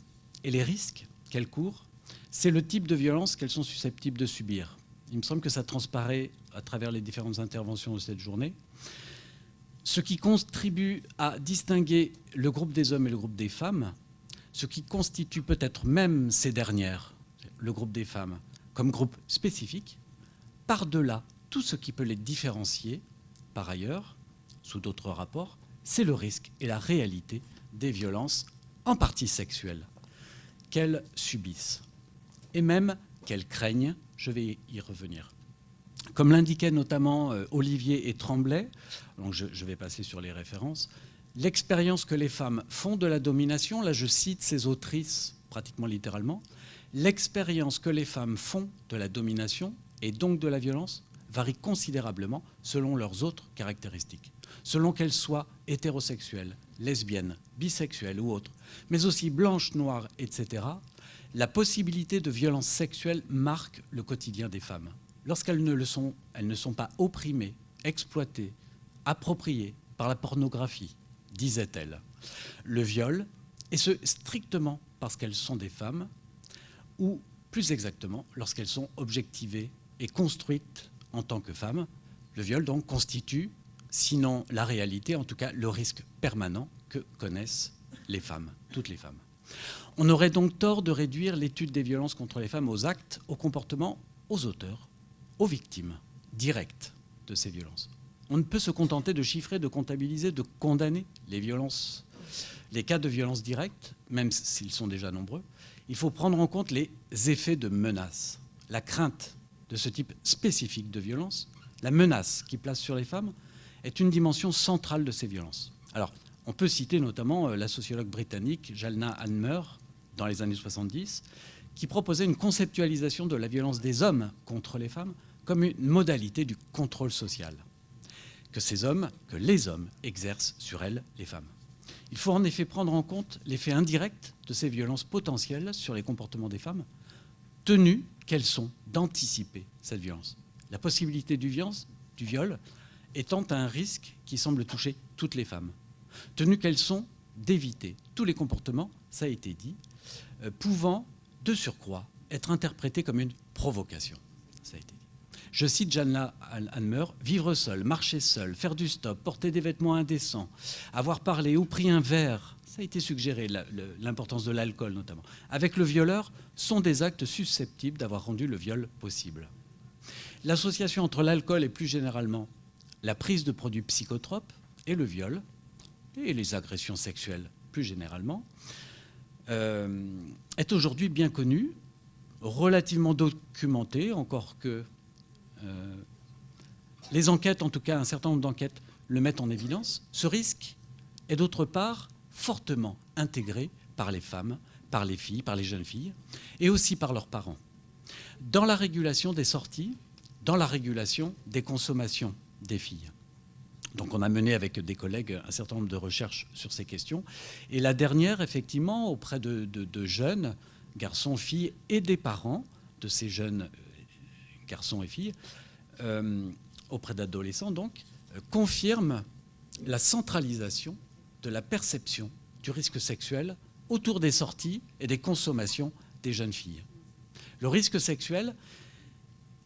et les risques qu'elles courent, c'est le type de violence qu'elles sont susceptibles de subir. Il me semble que ça transparaît à travers les différentes interventions de cette journée. Ce qui contribue à distinguer le groupe des hommes et le groupe des femmes, ce qui constitue peut-être même ces dernières, le groupe des femmes, comme groupe spécifique, par-delà tout ce qui peut les différencier, par ailleurs, sous d'autres rapports, c'est le risque et la réalité des violences, en partie sexuelles, qu'elles subissent, et même qu'elles craignent. Je vais y revenir. Comme l'indiquaient notamment Olivier et Tremblay, donc je vais passer sur les références, l'expérience que les femmes font de la domination, là je cite ces autrices pratiquement littéralement, l'expérience que les femmes font de la domination et donc de la violence varie considérablement selon leurs autres caractéristiques, selon qu'elles soient hétérosexuelles, lesbiennes, bisexuelles ou autres, mais aussi blanches, noires, etc. La possibilité de violence sexuelle marque le quotidien des femmes. Lorsqu'elles ne le sont, elles ne sont pas opprimées, exploitées, appropriées par la pornographie, disait-elle. Le viol, et ce strictement parce qu'elles sont des femmes, ou plus exactement lorsqu'elles sont objectivées et construites en tant que femmes. Le viol donc constitue, sinon la réalité, en tout cas le risque permanent que connaissent les femmes, toutes les femmes. On aurait donc tort de réduire l'étude des violences contre les femmes aux actes, aux comportements, aux auteurs, aux victimes directes de ces violences. On ne peut se contenter de chiffrer, de comptabiliser, de condamner les violences, les cas de violences directes, même s'ils sont déjà nombreux. Il faut prendre en compte les effets de menace, la crainte de ce type spécifique de violence. La menace qui place sur les femmes est une dimension centrale de ces violences. Alors, on peut citer notamment la sociologue britannique Jalna Hanmer, dans les années 70, qui proposait une conceptualisation de la violence des hommes contre les femmes comme une modalité du contrôle social que les hommes exercent sur elles, les femmes. Il faut en effet prendre en compte l'effet indirect de ces violences potentielles sur les comportements des femmes, tenues qu'elles sont d'anticiper cette violence. La possibilité du viol étant un risque qui semble toucher toutes les femmes, tenues qu'elles sont d'éviter tous les comportements, ça a été dit, pouvant de surcroît être interprétés comme une provocation. Ça a été dit. Je cite Jalna Hanmer, vivre seul, marcher seul, faire du stop, porter des vêtements indécents, avoir parlé ou pris un verre, ça a été suggéré, l'importance de l'alcool notamment, avec le violeur, sont des actes susceptibles d'avoir rendu le viol possible. L'association entre l'alcool et plus généralement la prise de produits psychotropes et le viol et les agressions sexuelles plus généralement, est aujourd'hui bien connu, relativement documenté, encore que les enquêtes, en tout cas un certain nombre d'enquêtes, le mettent en évidence. Ce risque est d'autre part fortement intégré par les femmes, par les filles, par les jeunes filles, et aussi par leurs parents. Dans la régulation des sorties, dans la régulation des consommations des filles. Donc on a mené avec des collègues un certain nombre de recherches sur ces questions. Et la dernière, effectivement, auprès de jeunes garçons, filles et des parents de ces jeunes garçons et filles, auprès d'adolescents donc, confirme la centralisation de la perception du risque sexuel autour des sorties et des consommations des jeunes filles. Le risque sexuel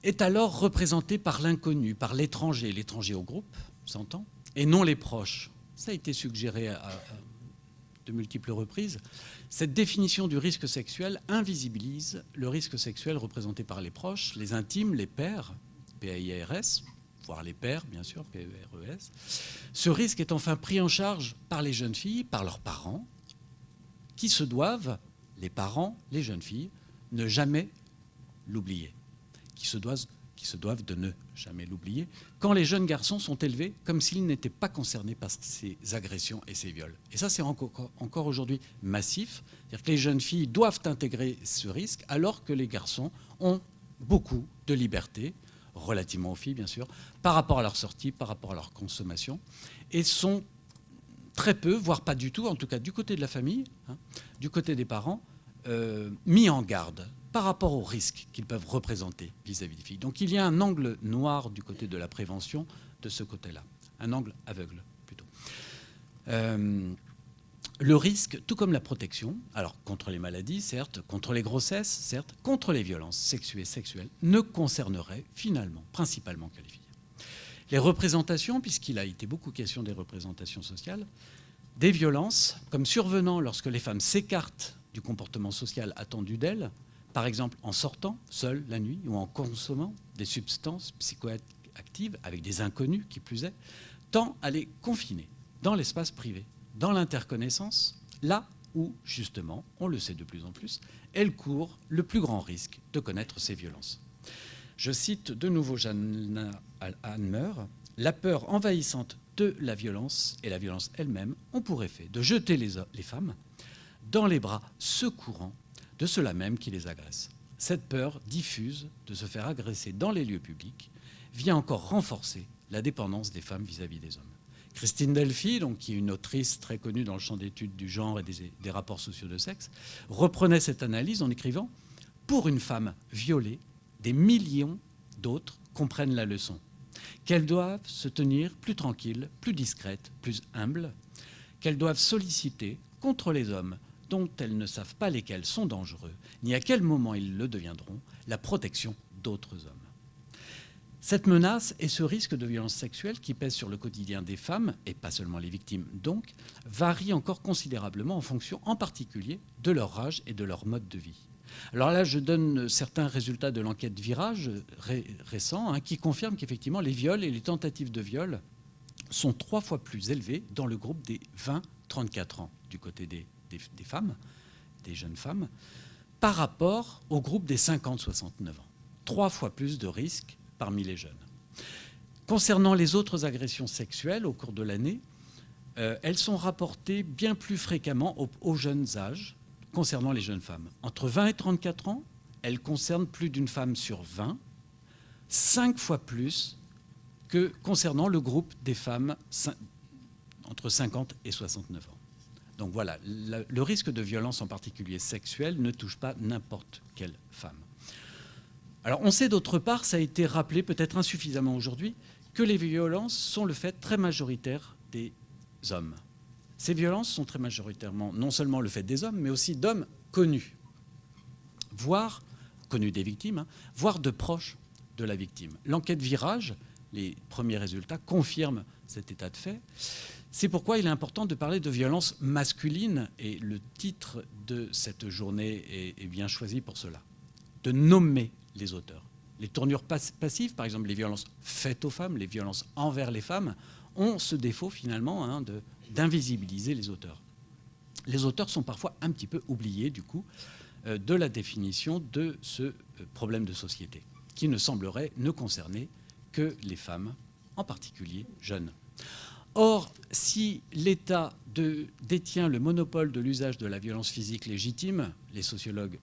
est alors représenté par l'inconnu, par l'étranger, l'étranger au groupe, s'entend, et non les proches. Ça a été suggéré à de multiples reprises. Cette définition du risque sexuel invisibilise le risque sexuel représenté par les proches, les intimes, les pairs, P-A-I-R-S, voire les pères, bien sûr, P-E-R-E-S. Ce risque est enfin pris en charge par les jeunes filles, par leurs parents, qui se doivent, les parents, les jeunes filles, ne jamais l'oublier, qui se doivent de ne jamais l'oublier, quand les jeunes garçons sont élevés comme s'ils n'étaient pas concernés par ces agressions et ces viols. Et ça, c'est encore aujourd'hui massif. C'est-à-dire que les jeunes filles doivent intégrer ce risque, alors que les garçons ont beaucoup de liberté, relativement aux filles, bien sûr, par rapport à leur sortie, par rapport à leur consommation, et sont très peu, voire pas du tout, en tout cas du côté de la famille, du côté des parents, mis en garde par rapport aux risques qu'ils peuvent représenter vis-à-vis des filles. Donc il y a un angle noir du côté de la prévention de ce côté-là, un angle aveugle plutôt. Le risque, tout comme la protection, alors contre les maladies, certes, contre les grossesses, certes, contre les violences sexuelles, ne concernerait finalement, principalement que les filles. Les représentations, puisqu'il a été beaucoup question des représentations sociales, des violences, comme survenant lorsque les femmes s'écartent du comportement social attendu d'elles, par exemple en sortant seules la nuit ou en consommant des substances psychoactives avec des inconnus qui plus est, tend à les confiner dans l'espace privé, dans l'interconnaissance, là où, justement, on le sait de plus en plus, elles courent le plus grand risque de connaître ces violences. Je cite de nouveau Jana Hanmer, « La peur envahissante de la violence et la violence elle-même ont pour effet de jeter les femmes dans les bras secourants de ceux-là même qui les agressent. Cette peur diffuse de se faire agresser dans les lieux publics vient encore renforcer la dépendance des femmes vis-à-vis des hommes. » Christine Delphi, donc, qui est une autrice très connue dans le champ d'études du genre et des rapports sociaux de sexe, reprenait cette analyse en écrivant « Pour une femme violée, des millions d'autres comprennent la leçon, qu'elles doivent se tenir plus tranquilles, plus discrètes, plus humbles, qu'elles doivent solliciter contre les hommes dont elles ne savent pas lesquels sont dangereux, ni à quel moment ils le deviendront, la protection d'autres hommes. » Cette menace et ce risque de violence sexuelle qui pèse sur le quotidien des femmes, et pas seulement les victimes donc, varient encore considérablement en fonction en particulier de leur âge et de leur mode de vie. Alors là, je donne certains résultats de l'enquête Virage récent qui confirment qu'effectivement les viols et les tentatives de viol sont 3 fois plus élevés dans le groupe des 20-34 ans du côté des femmes, des jeunes femmes, par rapport au groupe des 50-69 ans. 3 fois plus de risques parmi les jeunes. Concernant les autres agressions sexuelles au cours de l'année, elles sont rapportées bien plus fréquemment aux jeunes âges concernant les jeunes femmes. Entre 20 et 34 ans, elles concernent plus d'une femme sur 20, 5 fois plus que concernant le groupe des femmes entre 50 et 69 ans. Donc voilà, le risque de violence en particulier sexuelle ne touche pas n'importe quelle femme. Alors on sait d'autre part, ça a été rappelé peut-être insuffisamment aujourd'hui, que les violences sont le fait très majoritaire des hommes. Ces violences sont très majoritairement non seulement le fait des hommes, mais aussi d'hommes connus, voire connus des victimes, voire de proches de la victime. L'enquête Virage, les premiers résultats confirment cet état de fait. C'est pourquoi il est important de parler de violence masculine, et le titre de cette journée est bien choisi pour cela, de nommer les auteurs. Les tournures passives, par exemple les violences faites aux femmes, les violences envers les femmes, ont ce défaut finalement d'invisibiliser les auteurs. les auteurs sont parfois un petit peu oubliés, du coup, de la définition de ce problème de société, qui ne semblerait ne concerner que les femmes, en particulier jeunes. Or, si l'État détient le monopole de l'usage de la violence physique légitime, les sociologues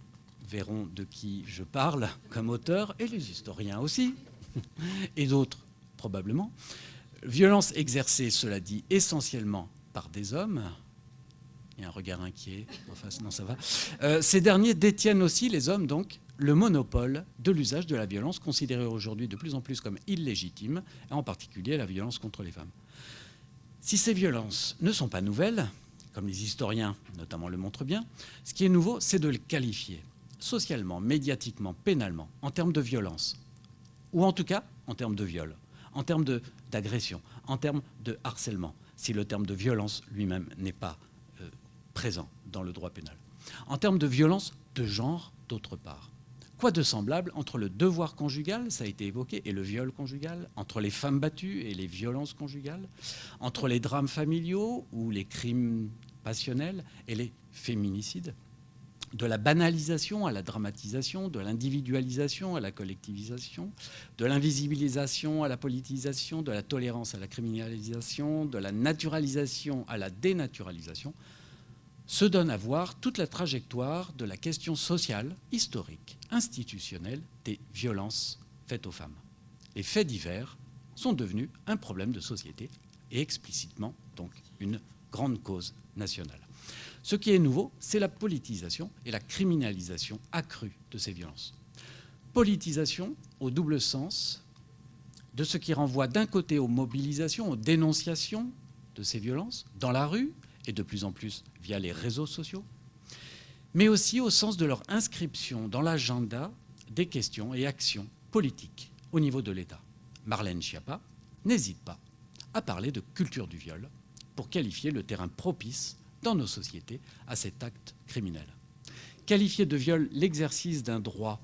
verront de qui je parle comme auteur, et les historiens aussi, et d'autres probablement, violence exercée, cela dit, essentiellement par des hommes. Il y a un regard inquiet en face, non ça va. Ces derniers détiennent aussi, les hommes donc, le monopole de l'usage de la violence considérée aujourd'hui de plus en plus comme illégitime, et en particulier la violence contre les femmes. Si ces violences ne sont pas nouvelles, comme les historiens notamment le montrent bien, ce qui est nouveau, c'est de les qualifier socialement, médiatiquement, pénalement, en termes de violence, ou en tout cas en termes de viol, en termes d'agression, en termes de harcèlement, si le terme de violence lui-même n'est pas présent dans le droit pénal. En termes de violence de genre, d'autre part. Quoi de semblable entre le devoir conjugal, ça a été évoqué, et le viol conjugal, entre les femmes battues et les violences conjugales, entre les drames familiaux ou les crimes passionnels et les féminicides, de la banalisation à la dramatisation, de l'individualisation à la collectivisation, de l'invisibilisation à la politisation, de la tolérance à la criminalisation, de la naturalisation à la dénaturalisation, se donne à voir toute la trajectoire de la question sociale, historique, institutionnelle des violences faites aux femmes. Les faits divers sont devenus un problème de société et explicitement donc une grande cause nationale. Ce qui est nouveau, c'est la politisation et la criminalisation accrue de ces violences. Politisation au double sens de ce qui renvoie d'un côté aux mobilisations, aux dénonciations de ces violences dans la rue et de plus en plus via les réseaux sociaux, mais aussi au sens de leur inscription dans l'agenda des questions et actions politiques au niveau de l'État. Marlène Schiappa n'hésite pas à parler de culture du viol pour qualifier le terrain propice dans nos sociétés à cet acte criminel. Qualifier de viol l'exercice d'un droit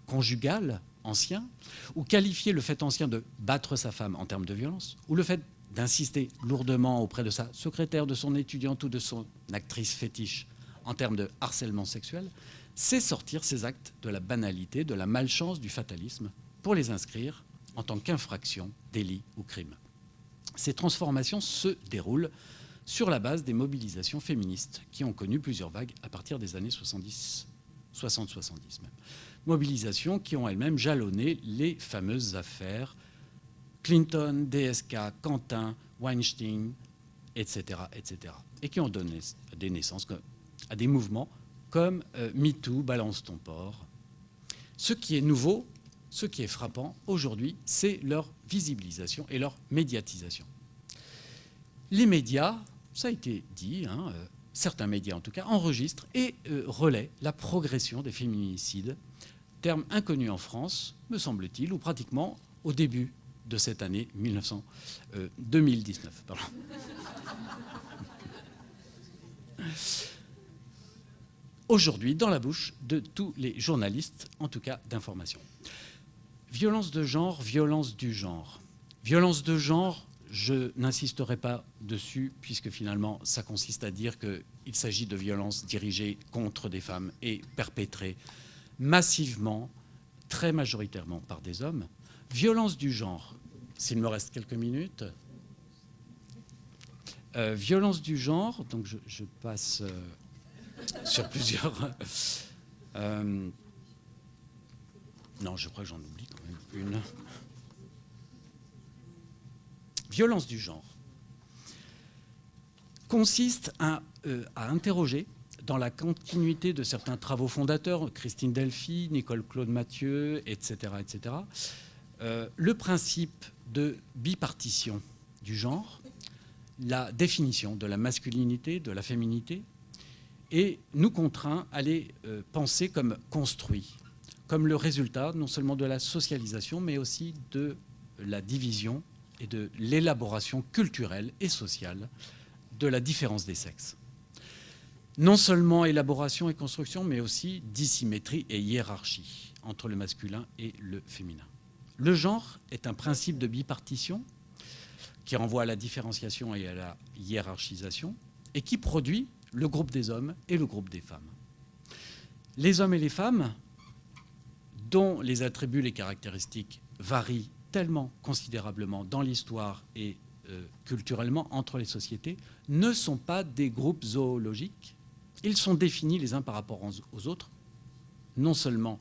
conjugal ancien, ou qualifier le fait ancien de battre sa femme en termes de violence, ou le fait d'insister lourdement auprès de sa secrétaire, de son étudiante ou de son actrice fétiche en termes de harcèlement sexuel, c'est sortir ces actes de la banalité, de la malchance, du fatalisme, pour les inscrire en tant qu'infraction, délit ou crime. Ces transformations se déroulent sur la base des mobilisations féministes qui ont connu plusieurs vagues à partir des années 70, 60-70 même. Mobilisations qui ont elles-mêmes jalonné les fameuses affaires Clinton, DSK, Quentin, Weinstein, etc., etc. Et qui ont donné des naissances à des mouvements comme MeToo, Balance ton porc. Ce qui est nouveau, ce qui est frappant aujourd'hui, c'est leur visibilisation et leur médiatisation. Les médias, ça a été dit, certains médias en tout cas, enregistrent et relaient la progression des féminicides, terme inconnu en France, me semble-t-il, ou pratiquement au début de cette année 2019. Pardon. Aujourd'hui, dans la bouche de tous les journalistes, en tout cas d'information. Violence de genre, violence du genre. Violence de genre, je n'insisterai pas dessus, puisque finalement, ça consiste à dire qu'il s'agit de violences dirigées contre des femmes et perpétrées massivement, très majoritairement par des hommes. Violence du genre, s'il me reste quelques minutes. Violence du genre, donc je passe sur plusieurs... non, je crois que j'en oublie quand même une. Violence du genre consiste à interroger, dans la continuité de certains travaux fondateurs, Christine Delphi, Nicole-Claude Mathieu, etc., etc., le principe de bipartition du genre, la définition de la masculinité, de la féminité, et nous contraint à les penser comme construits, comme le résultat non seulement de la socialisation, mais aussi de la division et de l'élaboration culturelle et sociale de la différence des sexes. Non seulement élaboration et construction, mais aussi dissymétrie et hiérarchie entre le masculin et le féminin. Le genre est un principe de bipartition qui renvoie à la différenciation et à la hiérarchisation et qui produit le groupe des hommes et le groupe des femmes. Les hommes et les femmes, dont les attributs, les caractéristiques varient tellement considérablement dans l'histoire et culturellement entre les sociétés, ne sont pas des groupes zoologiques. Ils sont définis les uns par rapport aux autres, non seulement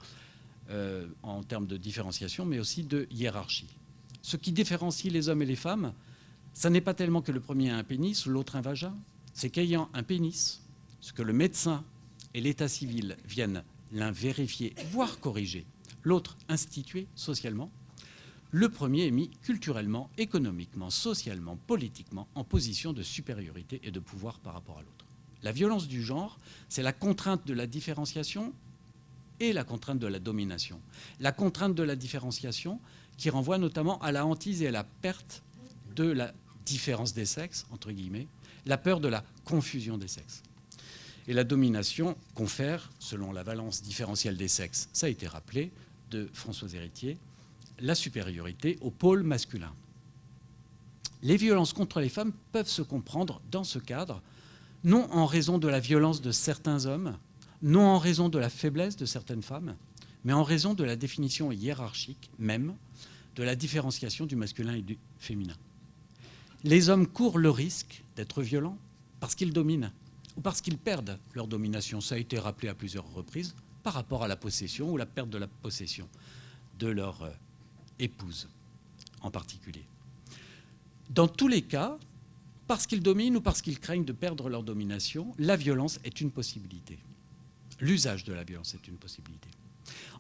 en termes de différenciation, mais aussi de hiérarchie. Ce qui différencie les hommes et les femmes, ça n'est pas tellement que le premier a un pénis ou l'autre un vagin, c'est qu'ayant un pénis, ce que le médecin et l'état civil viennent l'un vérifier, voire corriger, l'autre instituer socialement, le premier est mis culturellement, économiquement, socialement, politiquement en position de supériorité et de pouvoir par rapport à l'autre. La violence du genre, c'est la contrainte de la différenciation et la contrainte de la domination. La contrainte de la différenciation qui renvoie notamment à la hantise et à la perte de la différence des sexes, entre guillemets, la peur de la confusion des sexes. Et la domination confère, selon la valence différentielle des sexes, ça a été rappelé, de Françoise Héritier, la supériorité au pôle masculin. Les violences contre les femmes peuvent se comprendre dans ce cadre, non en raison de la violence de certains hommes, non en raison de la faiblesse de certaines femmes, mais en raison de la définition hiérarchique même de la différenciation du masculin et du féminin. Les hommes courent le risque d'être violents parce qu'ils dominent ou parce qu'ils perdent leur domination. Ça a été rappelé à plusieurs reprises par rapport à la possession ou la perte de la possession de leur épouse en particulier. Dans tous les cas, parce qu'ils dominent ou parce qu'ils craignent de perdre leur domination, la violence est une possibilité. L'usage de la violence est une possibilité.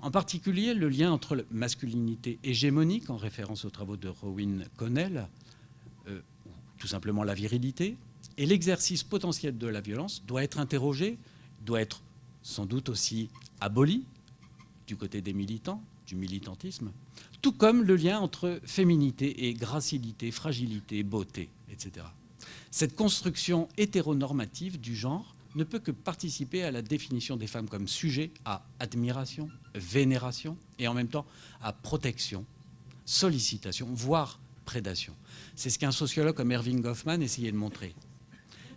En particulier, le lien entre la masculinité hégémonique, en référence aux travaux de Rowan Connell, ou tout simplement la virilité, et l'exercice potentiel de la violence doit être interrogé, doit être sans doute aussi aboli du côté des militants, du militantisme, tout comme le lien entre féminité et gracilité, fragilité, beauté, etc. Cette construction hétéronormative du genre ne peut que participer à la définition des femmes comme sujet à admiration, vénération et en même temps à protection, sollicitation, voire prédation. C'est ce qu'un sociologue comme Erving Goffman essayait de montrer.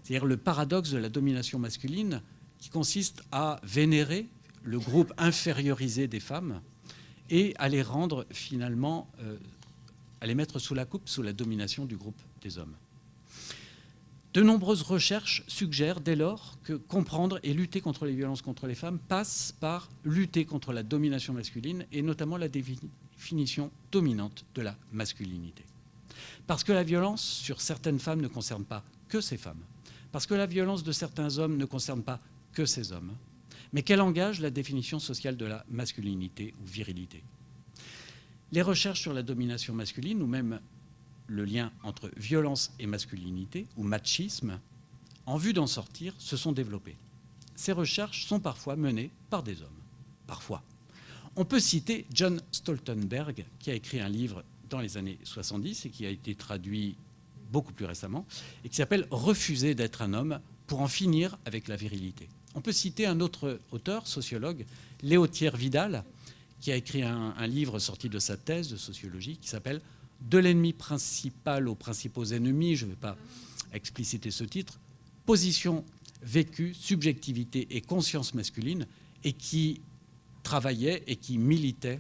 C'est-à-dire le paradoxe de la domination masculine qui consiste à vénérer le groupe infériorisé des femmes et à les rendre finalement, à les mettre sous la coupe, sous la domination du groupe des hommes. De nombreuses recherches suggèrent dès lors que comprendre et lutter contre les violences contre les femmes passe par lutter contre la domination masculine et notamment la définition dominante de la masculinité. Parce que la violence sur certaines femmes ne concerne pas que ces femmes, parce que la violence de certains hommes ne concerne pas que ces hommes, mais qu'elle engage la définition sociale de la masculinité ou virilité. Les recherches sur la domination masculine ou même le lien entre violence et masculinité, ou machisme, en vue d'en sortir, se sont développées. Ces recherches sont parfois menées par des hommes. Parfois. On peut citer John Stoltenberg, qui a écrit un livre dans les années 70 et qui a été traduit beaucoup plus récemment, et qui s'appelle « Refuser d'être un homme pour en finir avec la virilité ». On peut citer un autre auteur, sociologue, Léo Thiers-Vidal, qui a écrit un livre sorti de sa thèse de sociologie qui s'appelle « De l'ennemi principal aux principaux ennemis », je ne vais pas expliciter ce titre, position vécue, subjectivité et conscience masculine, et qui travaillait et qui militait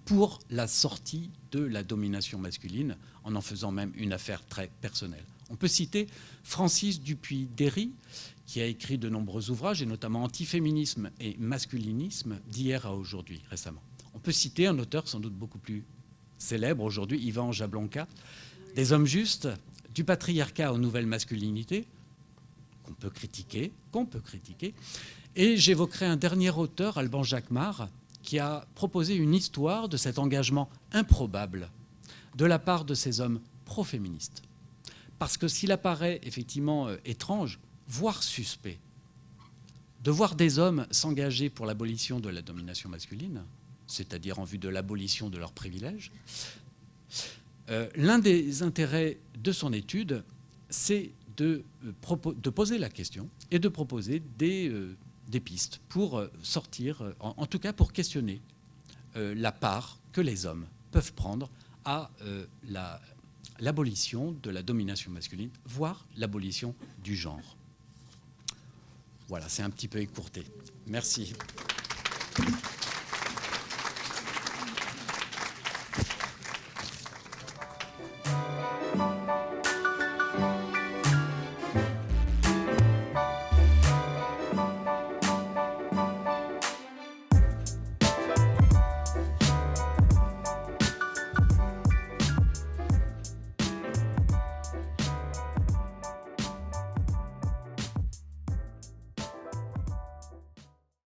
pour la sortie de la domination masculine, en faisant même une affaire très personnelle. On peut citer Francis Dupuy-Derry, qui a écrit de nombreux ouvrages, et notamment Antiféminisme et masculinisme, d'hier à aujourd'hui, récemment. On peut citer un auteur sans doute beaucoup plus célèbre aujourd'hui, Ivan Jablonka, Des hommes justes, du patriarcat aux nouvelles masculinités, qu'on peut critiquer, Et j'évoquerai un dernier auteur, Alban Jacquemart, qui a proposé une histoire de cet engagement improbable de la part de ces hommes pro-féministes. Parce que s'il apparaît effectivement étrange, voire suspect, de voir des hommes s'engager pour l'abolition de la domination masculine, c'est-à-dire en vue de l'abolition de leurs privilèges, l'un des intérêts de son étude, c'est de poser la question et de proposer des pistes pour sortir, en tout cas pour questionner la part que les hommes peuvent prendre à l'abolition de la domination masculine, voire l'abolition du genre. Voilà, c'est un petit peu écourté. Merci.